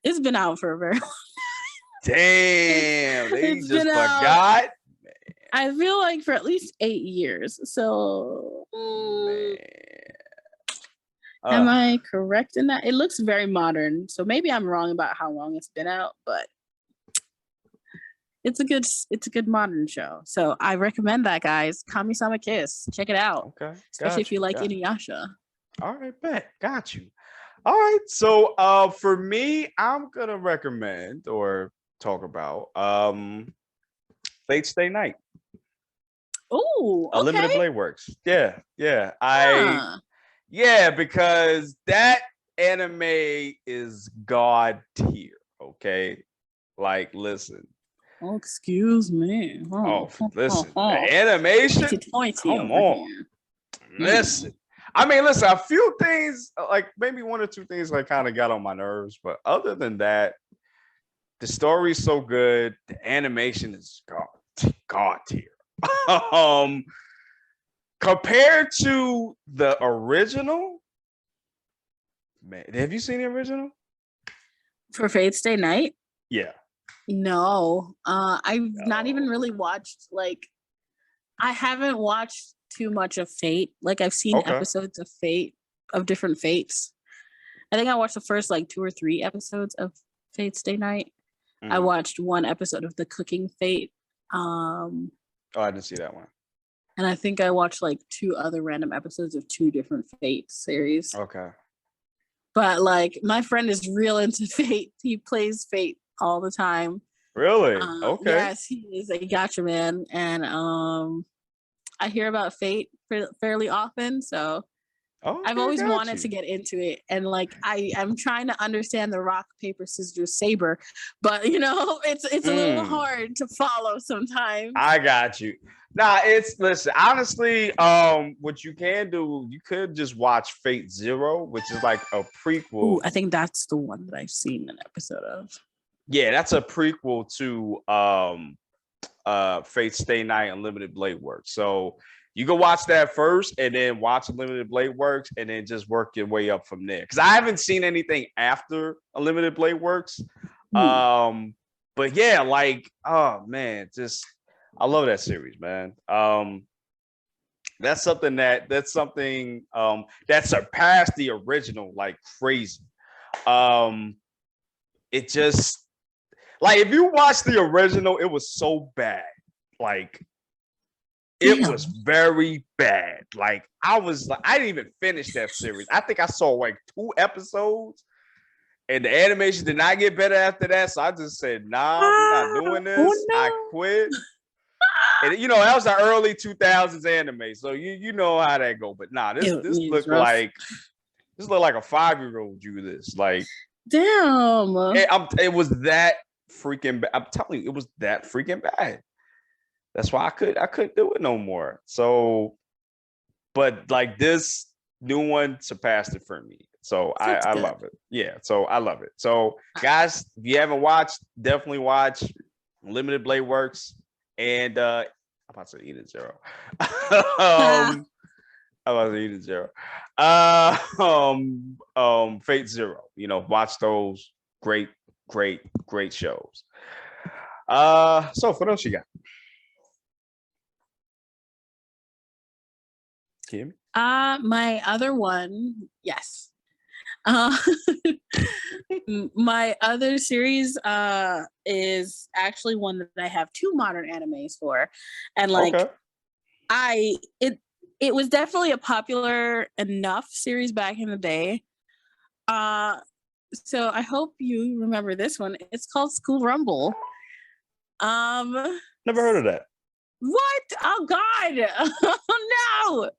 It's been out for a very long damn, they just forgot. I feel like for at least 8 years. So am I correct in that? It looks very modern, so maybe I'm wrong about how long it's been out, but it's a good modern show. So I recommend that, guys. Kami-sama Kiss. Check it out. Okay. Especially if you like Inuyasha. All right, bet. Got you. All right. So for me, I'm gonna recommend or talk about Fate Stay Night. Oh, okay. Unlimited Blade Works. Yeah. Because that anime is god tier. Okay. Like, listen. Oh, excuse me. Listen. The animation. Come on. Listen. I mean, listen, a few things, like maybe one or two things like kind of got on my nerves, but other than that, the story's so good. The animation is god tier. Compared to the original, man, have you seen the original? For Fate Stay Night? Yeah. No. I've not even really watched, like, I haven't watched too much of Fate. Like, I've seen episodes of Fate, of different Fates. I think I watched the first, like, 2 or 3 episodes of Fate Stay Night. I watched one episode of the Cooking Fate. I didn't see that one. And I think I watched, like, 2 other random episodes of 2 different Fate series. Okay. But, like, my friend is real into Fate. He plays Fate all the time. Really? Okay. Yes, he is a gotcha man. And I hear about Fate fairly often, so I've always wanted to get into it. And like I'm trying to understand the rock, paper, scissors, saber, but you know, it's a little hard to follow sometimes. I got you. Nah, listen, honestly, what you can do, you could just watch Fate Zero, which is like a prequel. Ooh, I think that's the one that I've seen an episode of. Yeah, that's a prequel to Fate Stay Night Unlimited Blade Works. So you can watch that first and then watch Unlimited Blade Works and then just work your way up from there. Because I haven't seen anything after Unlimited Blade Works. But yeah, like, oh man, just I love that series, man. That's something that surpassed the original like crazy. It just like if you watch the original, it was so bad. Like it was very bad. Like I didn't even finish that series. I think I saw like 2 episodes, and the animation did not get better after that. So I just said, "Nah, we're not doing this." Oh, no. I quit. And you know that was the early 2000s anime, so you know how that go. But nah, this looked like a 5-year-old drew this. Like, damn, it was that freaking bad. I'm telling you, it was that freaking bad. That's why I couldn't do it no more. So, but like this new one surpassed it for me. So I love it. Yeah, so I love it. So guys, if you haven't watched, definitely watch Limited Blade Works and I'm about to say Eden Zero. Fate Zero. You know, watch those great shows. So what else you got? Kim? My other one, yes. My other series is actually one that I have 2 modern animes for, and like it was definitely a popular enough series back in the day, So I hope you remember this one. It's called School Rumble. Never heard of that. What? Oh God. Oh no.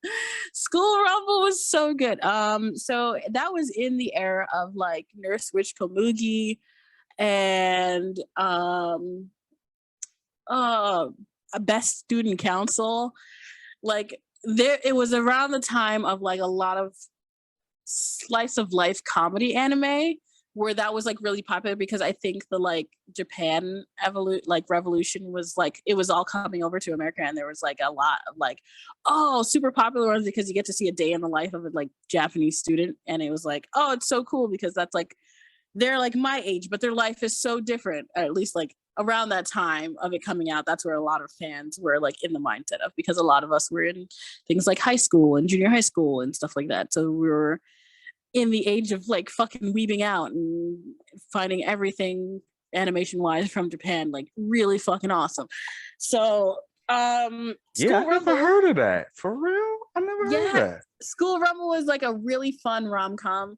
School Rumble was so good. So that was in the era of like Nurse Witch Komugi and a Best Student Council. Like there it was around the time of like a lot of slice of life comedy anime where that was like really popular because I think the like Japan revolution was like it was all coming over to America and there was like a lot of like super popular ones because you get to see a day in the life of a like Japanese student and it was like it's so cool because that's like they're like my age but their life is so different at least like around that time of it coming out. That's where a lot of fans were like in the mindset of because a lot of us were in things like high school and junior high school and stuff like that, so we were in the age of like fucking weebing out and finding everything animation wise from Japan like really fucking awesome. So I never heard of that. For real? I never heard of that. School Rumble was like a really fun rom-com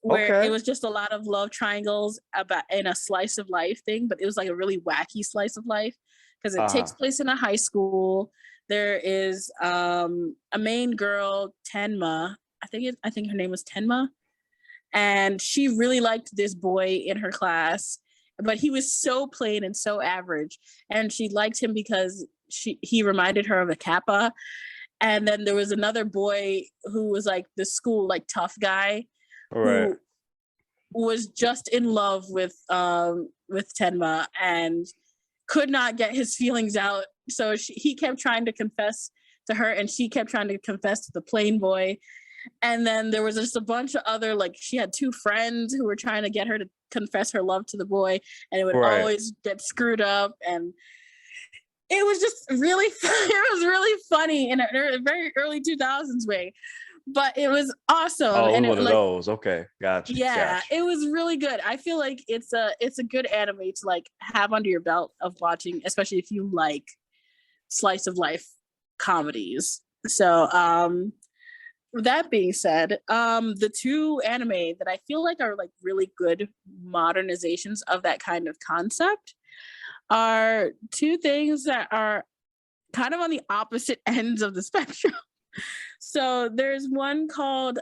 where it was just a lot of love triangles about in a slice of life thing, but it was like a really wacky slice of life because it takes place in a high school. There is a main girl, Tenma. I think her name was Tenma, and she really liked this boy in her class, but he was so plain and so average, and she liked him because he reminded her of a Kappa. And then there was another boy who was like the school like tough guy who was just in love with Tenma and could not get his feelings out. So he kept trying to confess to her and she kept trying to confess to the plain boy. And then there was just a bunch of other, like she had two friends who were trying to get her to confess her love to the boy and it would always get screwed up. And it was just really it was really funny in a very early 2000s way, but it was awesome. And one of those. Okay, gotcha. It was really good. I feel like it's a good anime to like have under your belt of watching, especially if you like slice of life comedies. So that being said, the two anime that I feel like are like really good modernizations of that kind of concept are two things that are kind of on the opposite ends of the spectrum. So there's one called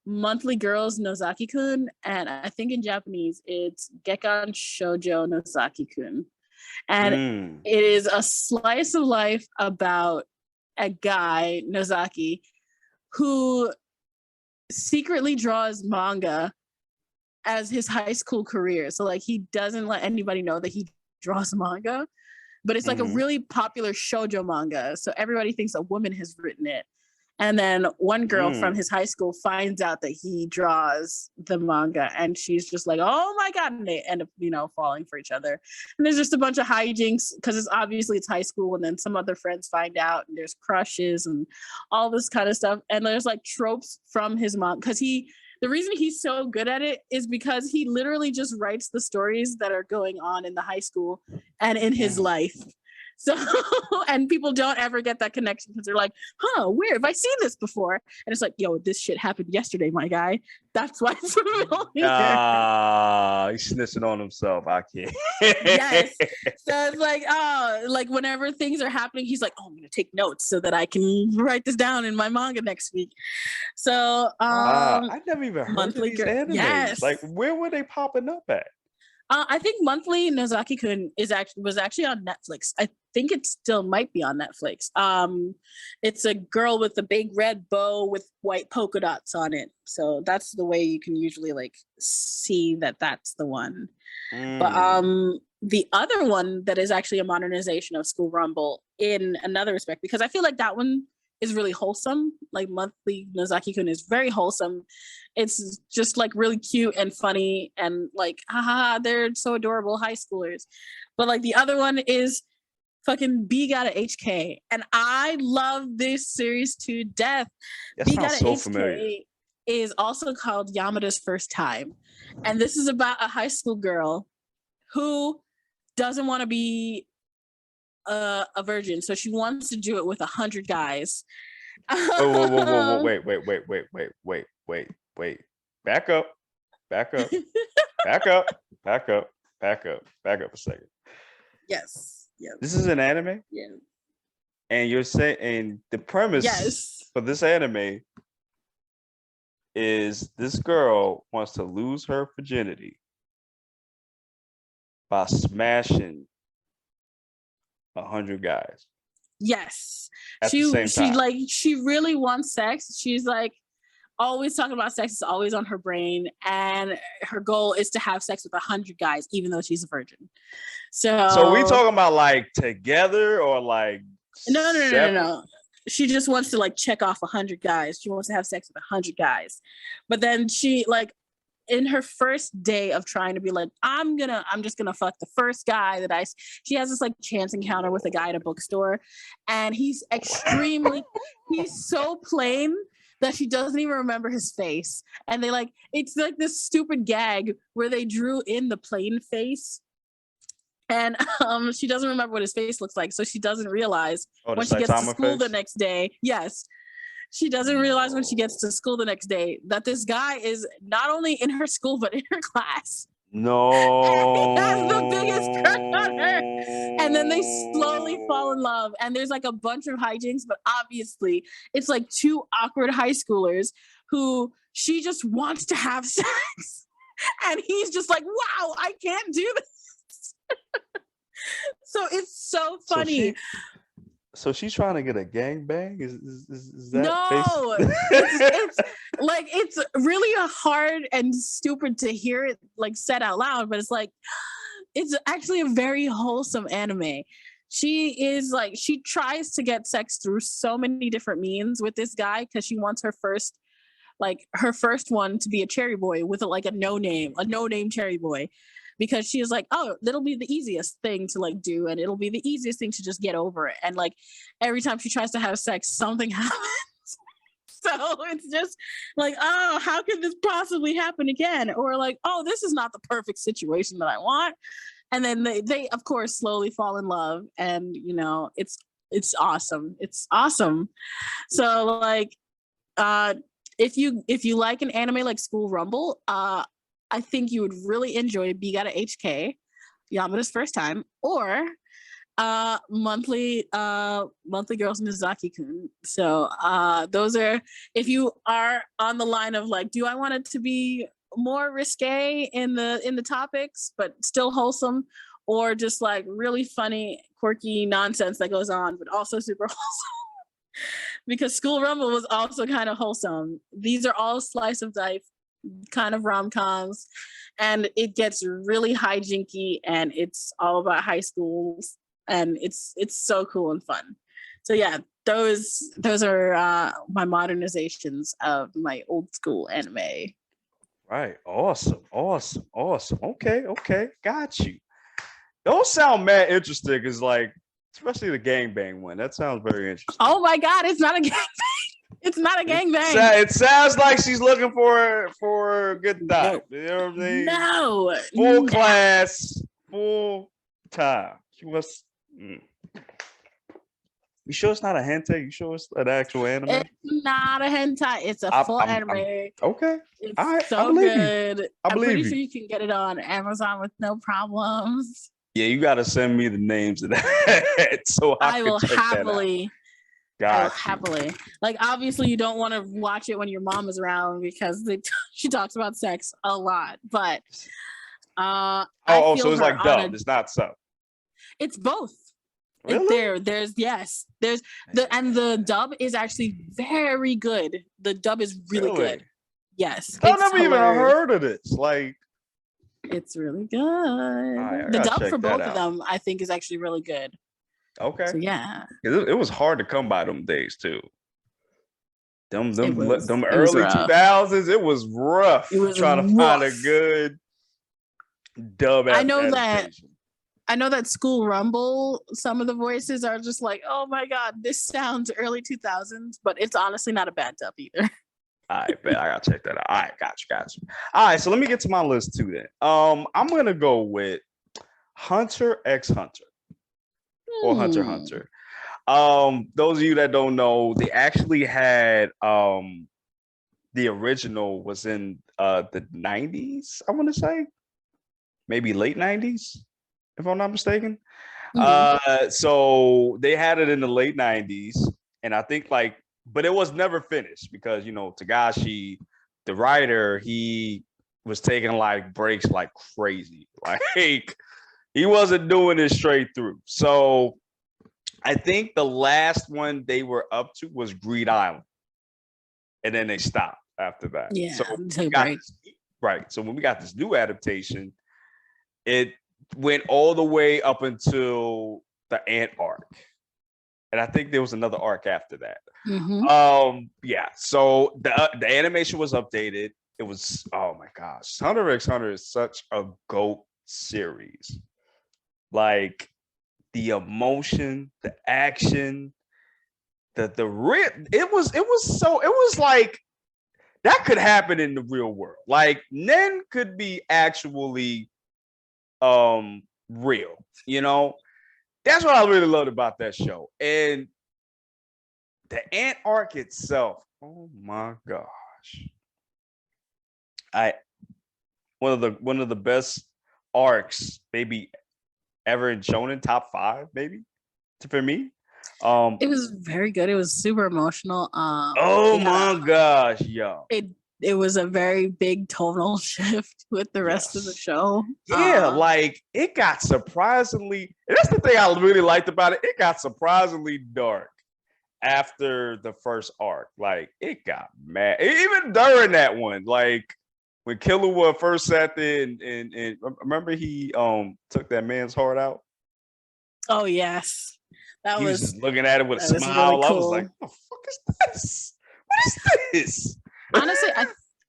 Monthly Girls Nozaki-kun, and I think in Japanese it's Gekkon Shojo Nozaki-kun. And it is a slice of life about a guy, Nozaki, who secretly draws manga as his high school career. So like he doesn't let anybody know that he draws manga, but it's like a really popular shoujo manga. So everybody thinks a woman has written it. And then one girl from his high school finds out that he draws the manga and she's just like, oh my God. And they end up, falling for each other. And there's just a bunch of hijinks because it's high school. And then some other friends find out and there's crushes and all this kind of stuff. And there's like tropes from his mom because the reason he's so good at it is because he literally just writes the stories that are going on in the high school and in his life. So, and people don't ever get that connection because they're like, where have I seen this before? And it's like, yo, this shit happened yesterday, my guy. That's why it's familiar. He's snitching on himself. I can't. Yes. So it's like, like whenever things are happening, he's like, I'm going to take notes so that I can write this down in my manga next week. So, I never even heard of these animes. Yes. Like, where were they popping up at? I think Monthly Nozaki-kun was actually on Netflix. I think it still might be on Netflix. It's a girl with a big red bow with white polka dots on it. So that's the way you can usually like see that that's the one. But the other one that is actually a modernization of School Rumble in another respect, because I feel like that one is really wholesome. Like Monthly Nozaki-kun is very wholesome. It's just like really cute and funny and like, haha, they're so adorable high schoolers. But like the other one is fucking B Gotta HK. And I love this series to death. That B sounds Gotta so HK familiar. is also called Yamada's First Time. And this is about a high school girl who doesn't want to be a virgin, so she wants to do it with 100 guys. Wait. wait. Back up. Back up. Back up. Back up. Back up. Back up a second. Yes. Yes. This is an anime? Yeah. And you're saying, and the premise for this anime is this girl wants to lose her virginity by smashing 100 guys. Yes. At the same time. She really wants sex. She's like always talking about sex. It's always on her brain. And her goal is to have sex with 100 guys, even though she's a virgin. So we talking about like together or like No. She just wants to like check off 100 guys. She wants to have sex with 100 guys. But then she like in her first day of trying to be like, I'm just gonna fuck the first guy that she has this like chance encounter with a guy at a bookstore, and he's so plain that she doesn't even remember his face. And they like, it's like this stupid gag where they drew in the plain face. And she doesn't remember what his face looks like. So she doesn't realize when she gets to school the next day. Yes. She doesn't realize when she gets to school the next day that this guy is not only in her school, but in her class. No. And he has the biggest crush on her. And then they slowly fall in love. And there's like a bunch of hijinks, but obviously it's like two awkward high schoolers who she just wants to have sex. And he's just like, wow, I can't do this. So it's so funny. So she's trying to get a gangbang? Is that no? it's like it's really hard and stupid to hear it like said out loud, but it's like it's actually a very wholesome anime. She tries to get sex through so many different means with this guy because she wants her first one to be a cherry boy with a no name cherry boy. Because she is like, oh, that'll be the easiest thing to like do, and it'll be the easiest thing to just get over it. And like every time she tries to have sex, something happens. So it's just like, oh, how could this possibly happen again? Or like, oh, this is not the perfect situation that I want. And then they of course slowly fall in love, and you know, it's awesome. It's awesome. So like, if you like an anime like School Rumble, I think you would really enjoy Be Gotta HK, Yamada's first time, or monthly girls Nozaki-kun. So those are, if you are on the line of like, do I want it to be more risque in the topics but still wholesome, or just like really funny, quirky nonsense that goes on but also super wholesome? Because School Rumble was also kind of wholesome. These are all slice of life kind of rom-coms, and it gets really hijinky, and it's all about high schools, and it's so cool and fun. So yeah, those are my modernizations of my old school anime. Right. Awesome. Okay. Got you. Those sound mad interesting, because like, especially the gangbang one. That sounds very interesting. Oh my god, it's not a gangbang. It's not a gangbang. It sounds like she's looking for a good time. You know what I mean? No. Full class, full time. She was. You sure it's not a hentai? You sure it's an actual anime? It's not a hentai. It's a full anime. Okay. It's all right. so good. I'm pretty sure you can get it on Amazon with no problems. Yeah, you got to send me the names of that so I will happily. I will happily. Like, obviously, you don't want to watch it when your mom is around because she talks about sex a lot. But so it's like dubbed. It's not sub. It's both. Really? There's the dub is actually very good. The dub is really good. Yes, I've never even heard of this. Like, it's really good. The dub for both of them, I think, is actually really good. Okay. So yeah, it was hard to come by them days too. Them early 2000s, it was rough. It was trying to find a good dub. I know that School Rumble, some of the voices are just like, oh my god, this sounds early 2000s, but it's honestly not a bad dub either. All right, bet I gotta check that out. All right, got you. All right, so let me get to my list too then. I'm gonna go with Hunter x Hunter. Or Hunter x Hunter. Those of you that don't know, they actually had the original was in the 90s, I want to say. Maybe late 90s, if I'm not mistaken. So they had it in the late 90s, and I think but it was never finished because Tagashi, the writer, he was taking like breaks like crazy. Like he wasn't doing it straight through. So I think the last one they were up to was Greed Island, and then they stopped after that. Yeah, so right. So when we got this new adaptation, it went all the way up until the Ant arc, and I think there was another arc after that. Yeah. So the animation was updated. It was, oh my gosh, Hunter x Hunter is such a GOAT series. Like the emotion, the action, the real. It was like that could happen in the real world. Like Nen could be actually real, That's what I really loved about that show. And the Ant arc itself, oh my gosh. One of the best arcs maybe ever in shonen, top 5 maybe for me. It was very good. It was super emotional. Oh my gosh, yo. It was a very big tonal shift with the rest of the show. Yeah, like it got surprisingly, and that's the thing I really liked about it. It got surprisingly dark after the first arc. Like it got mad. Even during that one, like when Killua first sat there and remember he took that man's heart out. Oh yes. He was just looking at it with a smile. Really cool. I was like, what the fuck is this? What is this? Honestly,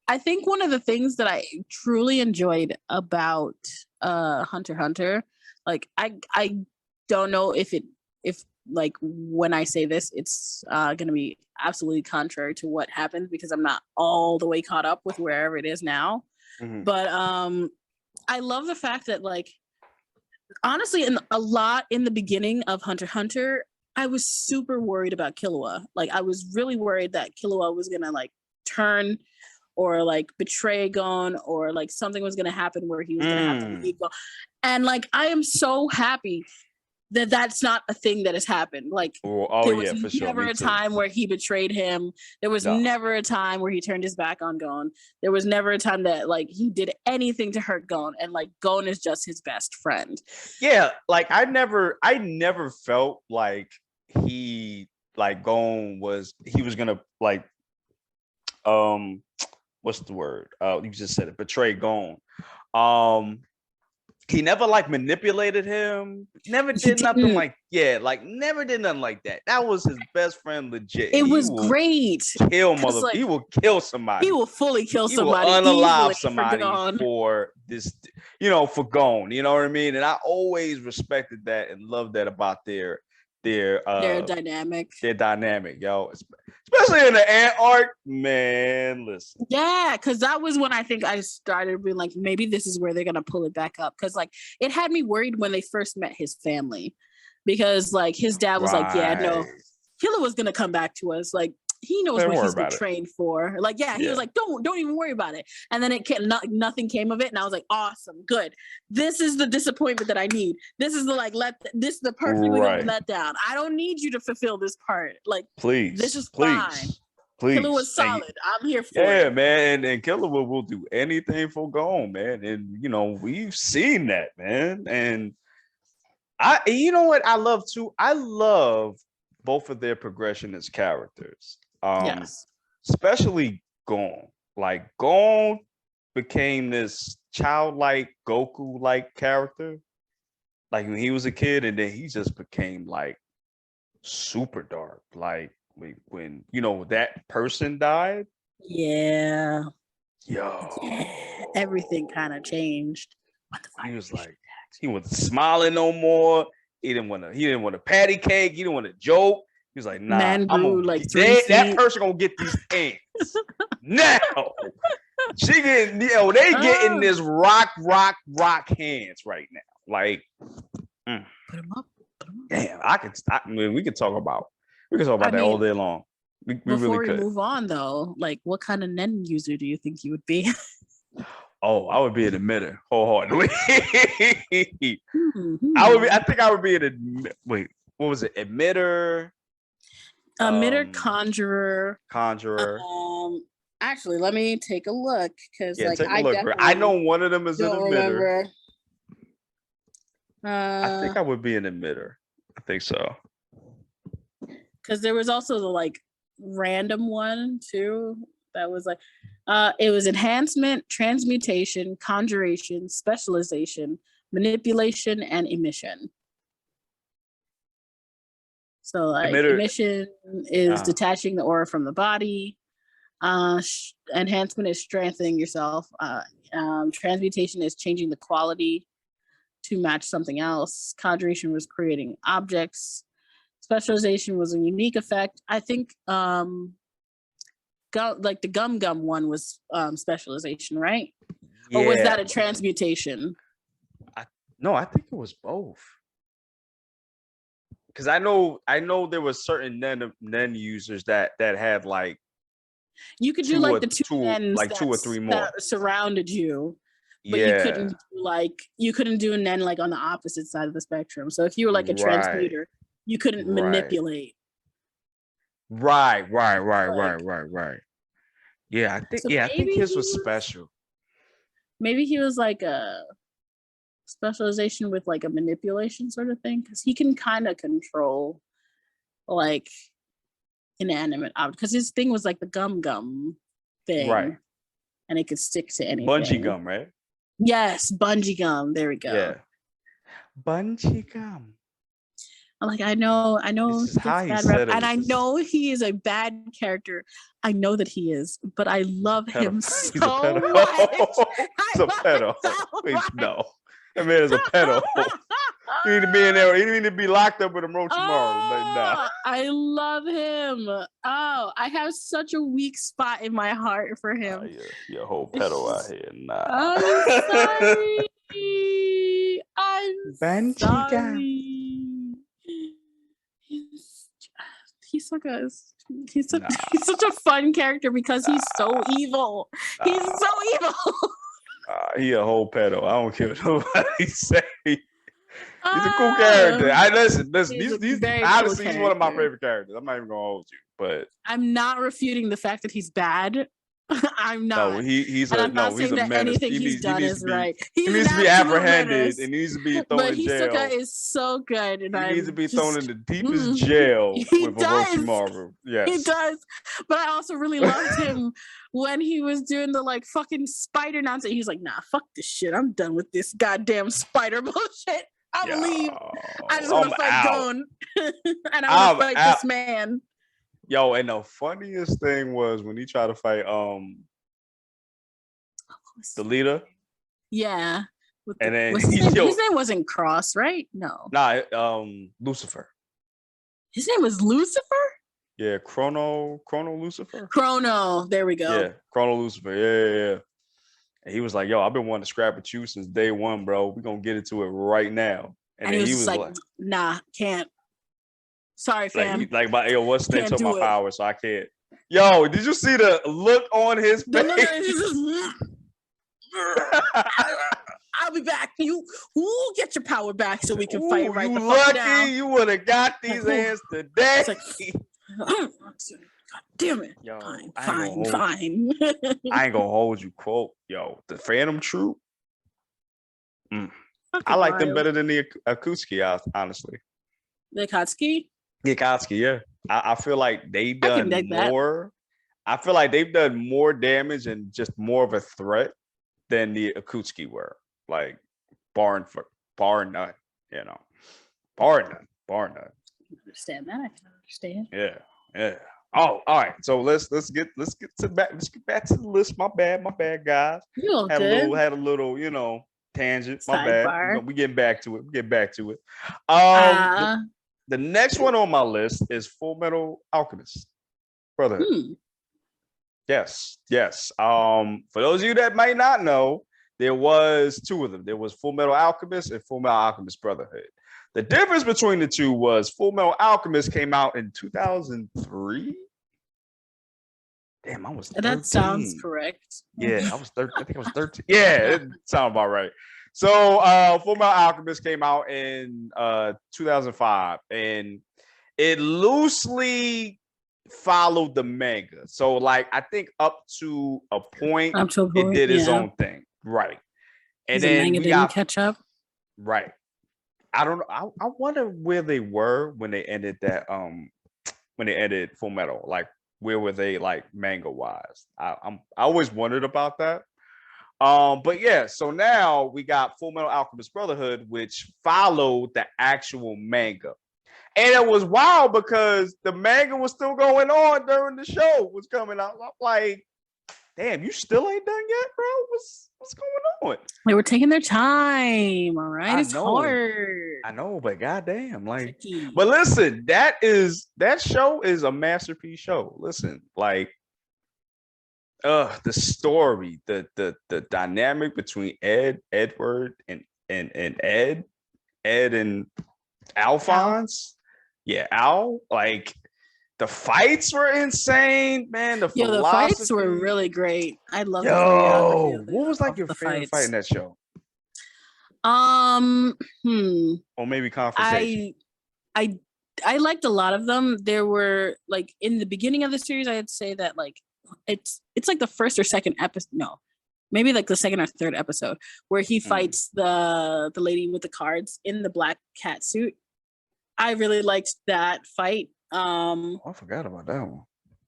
I think one of the things that I truly enjoyed about Hunter x Hunter, like I don't know if like when I say this, it's gonna be absolutely contrary to what happened because I'm not all the way caught up with wherever it is now. But I love the fact that like honestly, in the beginning of Hunter x Hunter, I was super worried about Killua. Like I was really worried that Killua was gonna like turn or like betray Gon, or like something was gonna happen where he was gonna have to leave Gon. And like I am so happy that that's not a thing that has happened. Like there was never a time where he betrayed him. There was never a time where he turned his back on Gon. There was never a time that like he did anything to hurt Gon, and like Gon is just his best friend. Yeah, like I never felt like he like Gon was gonna like what's the word? You just said it, betray Gon. He never like manipulated him. Never did nothing like never did nothing like that. That was his best friend, legit. It was great. Like, he will kill somebody. He will fully kill somebody. He will unalive somebody for this, for Gon. You know what I mean? And I always respected that and loved that about their dynamic. Their dynamic, yo. Especially in the Ant arc, man. Listen. Yeah, because that was when I think I started being like, maybe this is where they're gonna pull it back up. Because like it had me worried when they first met his family, because like his dad was like, yeah, no, Killer was gonna come back to us. Like he knows what he's been trained for. Like, he was like, don't even worry about it. And then nothing came of it. And I was like, awesome, good. This is the disappointment that I need. This is the perfectly let down. I don't need you to fulfill this part. Like, please, this is fine. Please. Killer was solid. I'm here for it. Yeah, man. And Killer will do anything for Gon, man. And we've seen that, man. And you know what I love too? I love both of their progression as characters. Yes. Especially Gon. Like Gon became this childlike Goku-like character. Like when he was a kid, and then he just became like super dark. Like when that person died. Yeah. Yo. Yeah. Everything kind of changed. He was like, he wasn't smiling no more. He didn't want a patty cake. He didn't want to joke. He was like, nah, that person gonna get these ants. Now she getting, they getting this rock hands right now. Like, put them up. Damn, we could talk about that all day long. We Before really we could. move on, though, like, what kind of nen user do you think you would be? Oh, I would be an emitter wholeheartedly. Mm-hmm. I think I would be wait, what was it? Emitter, Emitter, conjurer. conjurer. Actually, let me take a look because, Yeah, like, take a I look. I definitely know one of them is an don't emitter. remember. I think I would be an emitter. I think so. Because there was also the like random one too that was like it was enhancement, transmutation, conjuration, specialization, manipulation, and emission. So like Emitter. emission is detaching the aura from the body. Enhancement is strengthening yourself. Transmutation is changing the quality to match something else. Conjuration was creating objects. Specialization was a unique effect. I think like the gum one was specialization, right? Yeah. Or was that a transmutation? No, I think it was both. Because I know there was certain nen users that had like you could do like the two or three more that surrounded you, but you couldn't do a nen like on the opposite side of the spectrum. So if you were like a transmuter, you couldn't manipulate. Right. Yeah, I think his was special. Maybe he was like a specialization with like a manipulation sort of thing, because he can kind of control like inanimate objects. Because his thing was like the gum thing, right? And it could stick to anything. Bungee gum, right? Yes, bungee gum. There we go. Yeah, bungee gum. I'm like, I know this is how he said it, and I know he is a bad character. I know that he is, but I love him so much. He's a pedo. Please, no, that man is a pedo. You need to be in there. You need to be locked up with him tomorrow. Like, nah. I love him. Oh, I have such a weak spot in my heart for him. You're a whole pedo out here. Nah. I'm sorry. I'm sorry. He's such a fun character because he's so evil. He's so evil. He a whole pedo. I don't care what nobody say. He's a cool character. Listen. He's honestly, he's one of my favorite characters. I'm not even gonna hold you, but I'm not refuting the fact that he's bad. I'm not. No, he's a menace. Anything he's done is right. He needs to be apprehended and needs to be thrown in jail. But Hisoka is so good, and he needs to be thrown in the deepest jail with Orochimaru. Yes, he does. But I also really loved him when he was doing the like fucking spider nonsense. He's like, nah, fuck this shit. I'm done with this goddamn spider bullshit. I leave. I just want to fight Gon, and I want to fight this man. Yo, and the funniest thing was when he tried to fight the leader. Yeah. And then his name wasn't Cross, right? No. Nah, Lucifer. His name was Lucifer? Yeah, Chrono Lucifer. Chrono, there we go. Yeah, Chrono Lucifer. Yeah. And he was like, yo, I've been wanting to scrap with you since day one, bro. We're gonna get into it right now. And then he was like, nah, can't. Sorry, fam. What's the name to my power, so I can't. Yo, did you see the look on his face? I'll be back. You get your power back so we can fight right the fuck lucky now. You would have got these hands today. God damn it. Yo, fine. I ain't gonna hold you, quote. Yo, the Phantom Troop. I like them better than the Akutsuki, honestly. The Akatsuki? The Akatsuki, yeah. I feel like they've done more. I feel like they've done more damage and just more of a threat than the Akutsuki were. Like, bar none, you know. Bar none. I understand that. I can understand. Yeah. Oh, all right. So let's get back to the list. My bad, guys. Had a little, tangent. My bad. We getting back to it. The next one on my list is Full Metal Alchemist Brotherhood. Yes. For those of you that might not know, there was two of them. There was Full Metal Alchemist and Full Metal Alchemist Brotherhood. The difference between the two was Full Metal Alchemist came out in 2003. Damn, I was 13. That sounds correct. Yeah, I was 13. I think I was 13. Yeah, it sounds about right. So Full Metal Alchemist came out in 2005, and it loosely followed the manga. So like I think up to a point, it did its own thing. Right. And then the manga didn't catch up. Right. I don't know. I wonder where they were when they ended that when they ended Full Metal. Like where were they like manga wise? I always wondered about that. But yeah, so now we got Full Metal Alchemist Brotherhood, which followed the actual manga. And it was wild because the manga was still going on during the show was coming out. I'm like, damn, you still ain't done yet, bro? What's going on? They were taking their time, all right? It's hard. I know, but goddamn, like, but listen, that show is a masterpiece show. Listen, like, the story, the dynamic between Edward and Ed and Alphonse. Yeah, Al, like the fights were insane, man. The fights were really great. I love what was like your favorite fight in that show? Or maybe Confrontation. I liked a lot of them. There were like in the beginning of the series, I'd say that like it's like the first or second episode. No, maybe like the second or third episode where he fights the lady with the cards in the black cat suit. I really liked that fight. I forgot about that one.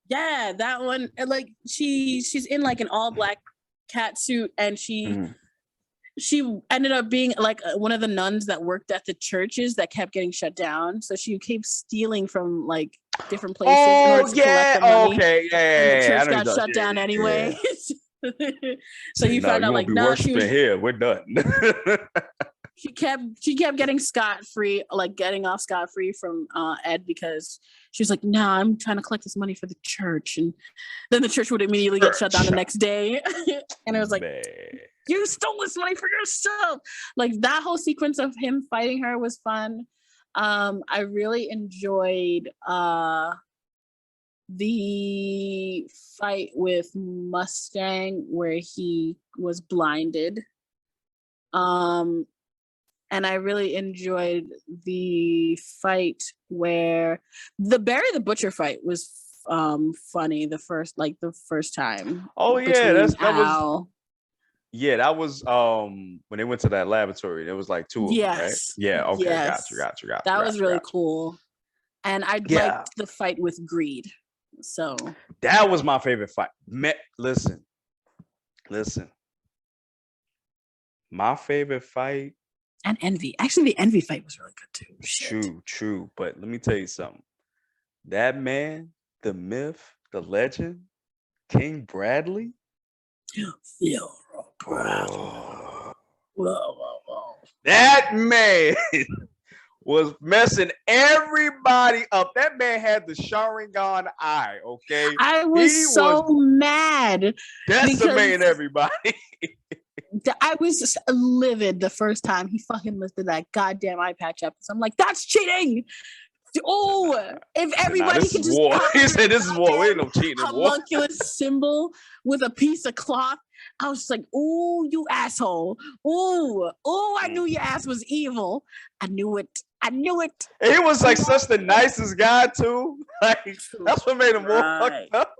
Yeah, that one. And like she's in like an all black cat suit, and she ended up being like one of the nuns that worked at the churches that kept getting shut down. So she kept stealing from like different places in order to collect the money. Okay, and the church got shut down anyway. Yeah. So you found out like no, she was here. We're done. She kept getting scot-free, like getting off scot-free from Ed because she was like, nah, I'm trying to collect this money for the church. And then the church would immediately get shut down the next day. And it was like, you stole this money for yourself. Like that whole sequence of him fighting her was fun. I really enjoyed the fight with Mustang where he was blinded. And I really enjoyed the fight where the Barry the Butcher fight was funny the first time. Oh yeah, that was when they went to that laboratory. There was like two of them, right? Yeah, okay, got you. That was really cool. And I liked the fight with Greed. So that was my favorite fight. Listen. My favorite fight. And Envy. Actually, the Envy fight was really good too. True. But let me tell you something. That man, the myth, the legend, King Bradley. Whoa. That man was messing everybody up. That man had the Sharingan eye, okay? I was so mad. Decimating everybody. I was just livid the first time he fucking lifted that goddamn eye patch up. So I'm like, that's cheating. Oh, if everybody could just war. He said this is war. We ain't no cheating. Homunculus symbol with a piece of cloth. I was just like, oh, you asshole. Oh, I knew your ass was evil. I knew it. And he was like such the nicest guy too. Like that's what made him more fucked up.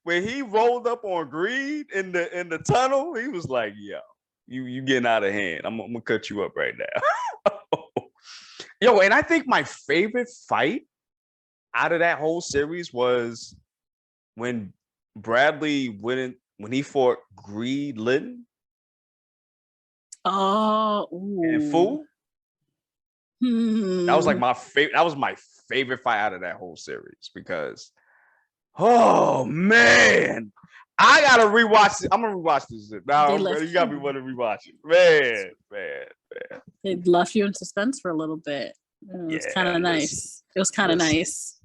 When he rolled up on Greed in the tunnel, he was like, "Yo, you getting out of hand. I'm gonna cut you up right now." Yo, and I think my favorite fight out of that whole series was when Bradley when he fought Greed Litton. Oh, and Fu. That was like my favorite. That was my favorite fight out of that whole series because. Oh man, I gotta rewatch it. I'm gonna rewatch this shit. Now you got me want to rewatch it. Man. They left you in suspense for a little bit. It was kind of nice. It was kind of nice.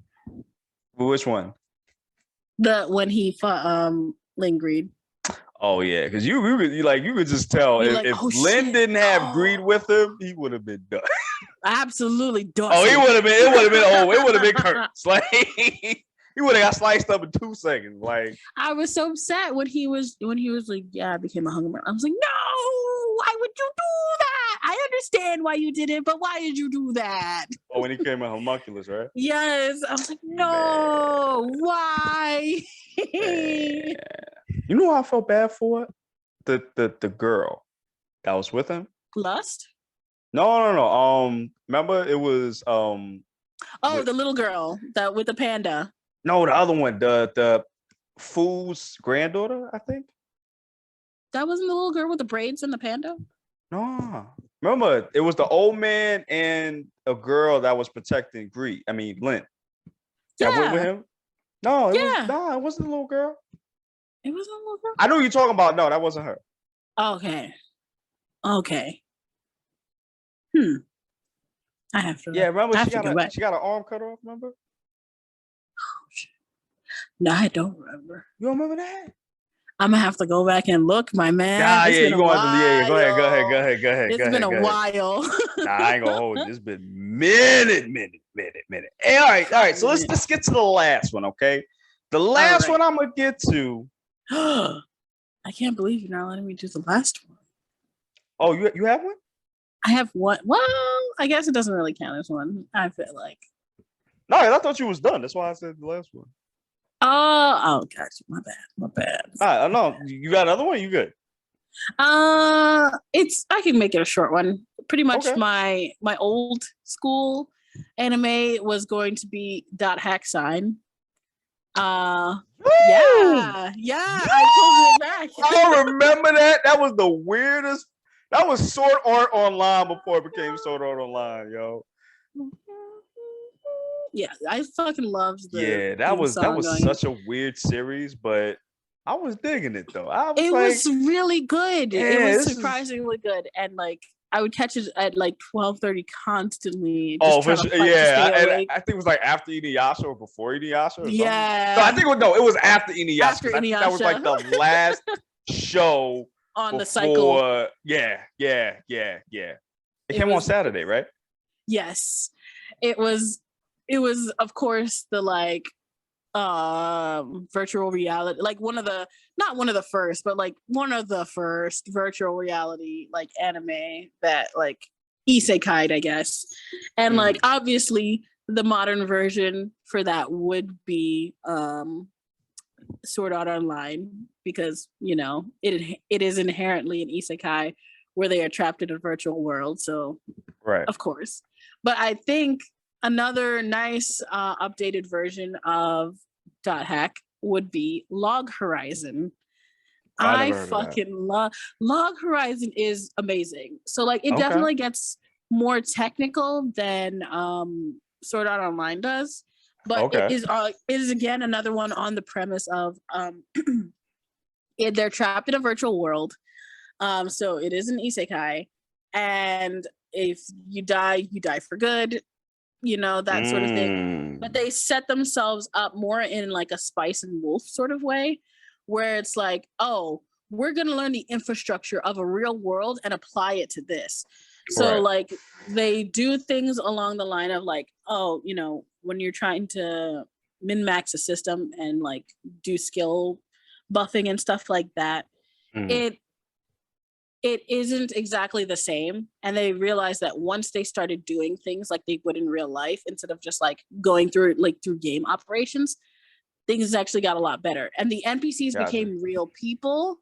Which one? When he fought Lynn Greed. Oh yeah, because you could just tell if Lynn didn't have Greed with him, he would have been done. Absolutely done. Oh, it would have been curtains. Like he would have got sliced up in 2 seconds. Like I was so upset when he was like, yeah, I became a hunger. I was like, no, why would you do that? I understand why you did it, but why did you do that? oh, when he came in homunculus, right? Yes, I was like, no, why? Man. You know what I felt bad for? The girl that was with him. Lust? No. Remember it was Oh, the little girl that with the panda. no, the other one, the fool's granddaughter, I think. That wasn't the little girl with the braids and the panda? No. Remember, it was the old man and a girl that was protecting Lynn. That went with him. No, it wasn't a little girl. It wasn't a little girl? I know who you're talking about. No, that wasn't her. Okay. I have to. Yeah, remember she got her arm cut off, remember? Oh, shit. No, I don't remember. You don't remember that? I'm gonna have to go back and look, my man. Yeah, you gonna have to. Yeah, go ahead. It's been a while. Nah, I ain't gonna hold you. It's been minute. Hey, all right. So let's get to the last one, okay? The last one I'm gonna get to. I can't believe you're not letting me do the last one. Oh, you have one? I have one. Well, I guess it doesn't really count as one. I feel like. No, I thought you was done. That's why I said the last one. Oh, gotcha. My bad. All right, no, you got another one? You good? I can make it a short one. Pretty much my old school anime was going to be .hack sign. Yeah, I pulled it back. I remember that. That was the weirdest. That was Sword Art Online before it became Sword Art Online, yo. Yeah, I fucking loved the. Yeah, that was such a weird series, but I was digging it though. It was really good. Yeah, it was surprisingly good, and like I would catch it at like 12:30 constantly. Oh, for sure. Yeah, I think it was like after Inuyasha or before Inuyasha. Or yeah, so I think it was after Inuyasha. After Inuyasha. That was like the last show on the cycle. Yeah. It came on Saturday, right? Yes, it was. It was, of course, the like virtual reality, like not one of the first, but like one of the first virtual reality like anime that like isekai, I guess. And like obviously the modern version for that would be Sword Art Online, because it is inherently an isekai where they are trapped in a virtual world. So of course. But I think another nice updated version of .hack would be Log Horizon. I fucking love Log Horizon. Is amazing. So like it definitely gets more technical than Sword Art Online does, but it is again another one on the premise of they're trapped in a virtual world. So it is an isekai, and if you die for good. That sort of thing. But they set themselves up more in like a Spice and Wolf sort of way, where it's like, oh, we're going to learn the infrastructure of a real world and apply it to this. So like they do things along the line of like, oh, when you're trying to min-max a system and like do skill buffing and stuff like that, it isn't exactly the same. And they realized that once they started doing things like they would in real life, instead of just like going through game operations, things actually got a lot better. And the NPCs became real people.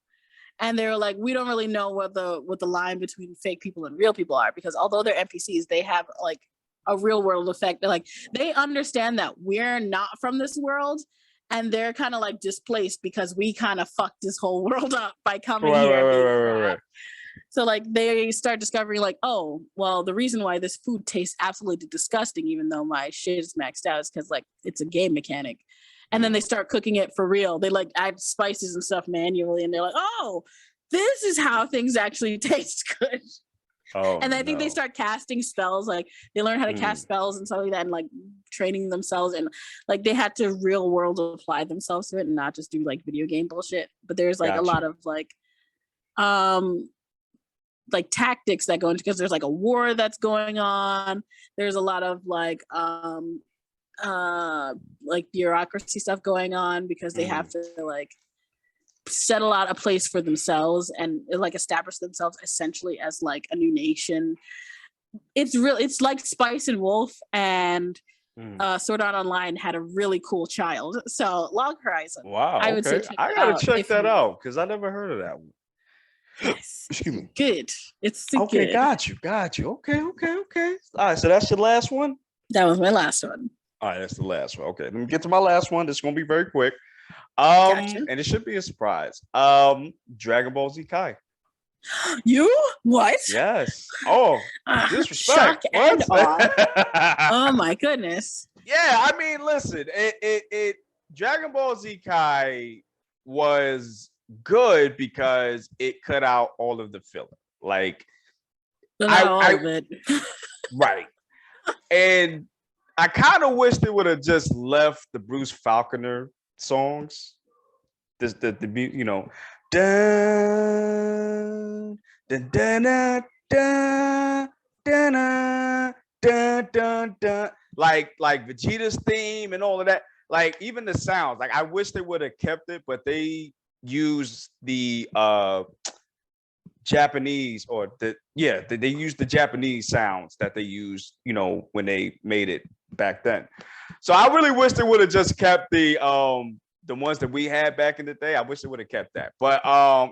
And they were like, we don't really know what the line between fake people and real people are, because although they're NPCs, they have like a real world effect. They're like, they understand that we're not from this world. And they're kind of like displaced because we kind of fucked this whole world up by coming here. Right. So like they start discovering like, oh, well, the reason why this food tastes absolutely disgusting, even though my shit is maxed out, is because like it's a game mechanic. And then they start cooking it for real. They like add spices and stuff manually, and they're like, oh, this is how things actually taste good. Oh, and I think they start casting spells. Like they learn how to cast spells and stuff like that, and like training themselves, and like they had to real world apply themselves to it and not just do like video game bullshit. But there's like a lot of like tactics that go into, because there's like a war that's going on. There's a lot of like like bureaucracy stuff going on because they have to like settle out a place for themselves and like establish themselves essentially as like a new nation. It's like Spice and Wolf and Sword Art Online had a really cool child. So Log Horizon. Wow. I would say check I it gotta out check that out because I never heard of that one. Yes. Excuse me. Good. It's okay. good. Got you. Okay. All right. So that's your last one. That was my last one. All right, that's the last one. Okay, let me get to my last one. This is gonna be very quick. Gotcha. And it should be a surprise. Dragon Ball Z Kai. You what? Yes. Oh, disrespect. Shock and What? awe. Oh my goodness. Yeah, I mean, listen, it Dragon Ball Z Kai was good because it cut out all of the filler. Like All of it. Right. And I kind of wish they would have just left the Bruce Falconer songs. The you know, dun, dun, dun, dun, dun, dun, dun, dun, dun, like Vegeta's theme and all of that. Like even the sounds. Like I wish they would have kept it, but they used the Japanese or they used the Japanese sounds that they used, you know, when they made it back then. So I really wish they would have just kept the ones that we had back in the day. I wish they would have kept that, but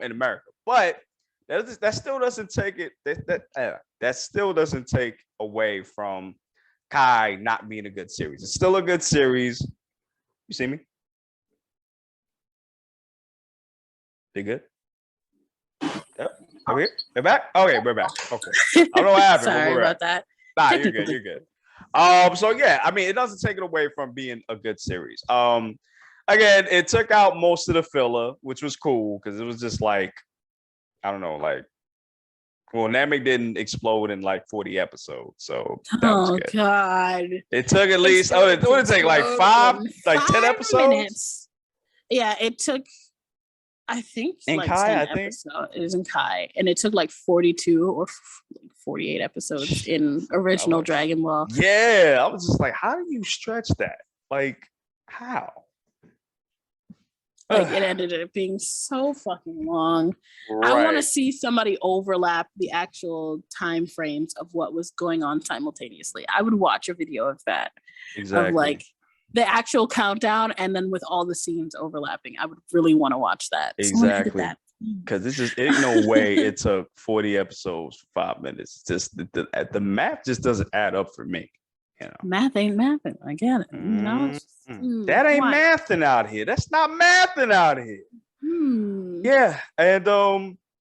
in America. But that still doesn't take it. That still doesn't take away from Kai not being a good series. It's still a good series. You see me? They good? Yep. Okay, they're back. Okay, we're back. Okay. I don't know what happened. Sorry about that. Nah, you're good. You're good. So yeah, I mean, it doesn't take it away from being a good series. Again, it took out most of the filler, which was cool because it was just like, I don't know, like, well, Namek didn't explode in like 40 episodes, so that was good. God! It took at least it would take like 10 episodes. Minutes. Yeah, it took. I think in like Kai, 10 I think episodes. It was in Kai, and it took like 42 or 48 episodes in original Dragon Ball. Yeah, I was just like, how do you stretch that? Like, how? Like it ended up being so fucking long. Right. I want to see somebody overlap the actual time frames of what was going on simultaneously. I would watch a video of that. Exactly. Of like the actual countdown and then with all the scenes overlapping. I would really want to watch that. Exactly. Because it's just ain't no way it took 40 episodes for 5 minutes. Just the math just doesn't add up for me. You know, math ain't mathing. I get it. That ain't mathing out here. That's not mathing out here. Yeah, and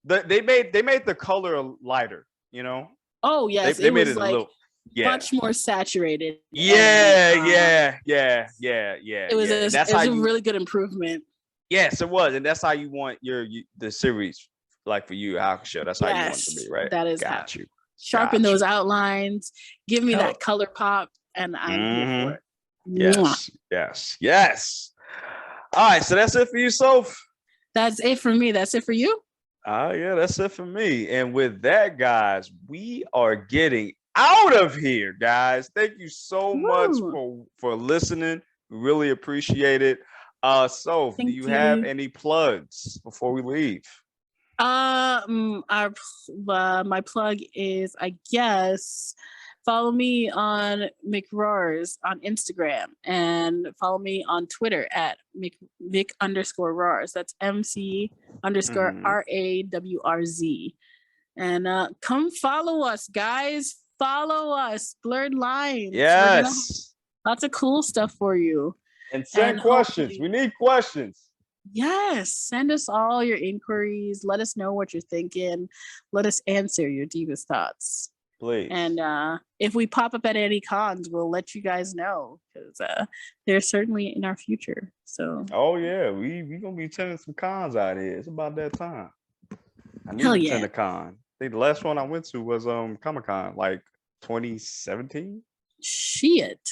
they made the color lighter. You know. Oh yes, they made was it like a little much more saturated. Yeah. It was a really good improvement. Yes, it was, and that's how you want the series, like for you, Hakusho. That's how you want it to be, right? That is got you. Sharpen those outlines. Give me that color pop, and I'm here for it. Yes. All right, so that's it for you, Soph. That's it for me. That's it for you. Yeah, that's it for me. And with that, guys, we are getting out of here, guys. Thank you so much for listening. We really appreciate it. Soph, do you have any plugs before we leave? My plug is, I guess, follow me on McRoars on Instagram and follow me on Twitter at Mick_Roars. That's MC_RAWRZ. And come follow us, guys. Follow us, Blerd Lines. Yes. Lots of cool stuff for you. And send questions. We need questions. Yes. Send us all your inquiries. Let us know what you're thinking. Let us answer your deepest thoughts. Please. And if we pop up at any cons, we'll let you guys know because they're certainly in our future. So. Oh yeah, we gonna be attending some cons out here. It's about that time. I need to attend a con. I think the last one I went to was Comic-Con, like 2017. Shit.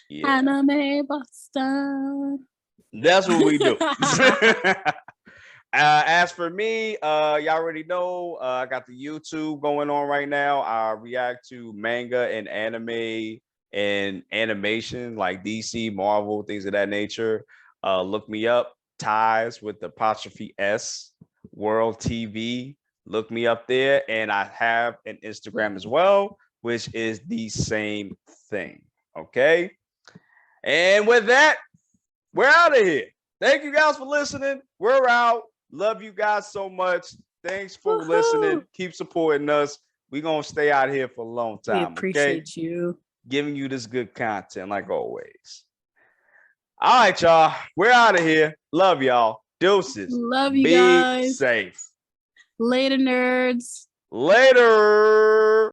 Yeah. Anime Boston. That's what we do. As for me, y'all already know I got the YouTube going on right now. I react to manga and anime in animation, like DC, Marvel, things of that nature, look me up. Ties with the apostrophe S, World TV. Look me up there. And I have an Instagram as well, which is the same thing. Okay. And with that, we're out of here. Thank you guys for listening. We're out. Love you guys so much. Thanks for listening. Keep supporting us. We're going to stay out here for a long time. We appreciate you. Giving you this good content like always. All right, y'all. We're out of here. Love y'all. Deuces. Love you Be guys. safe. Later, nerds. Later.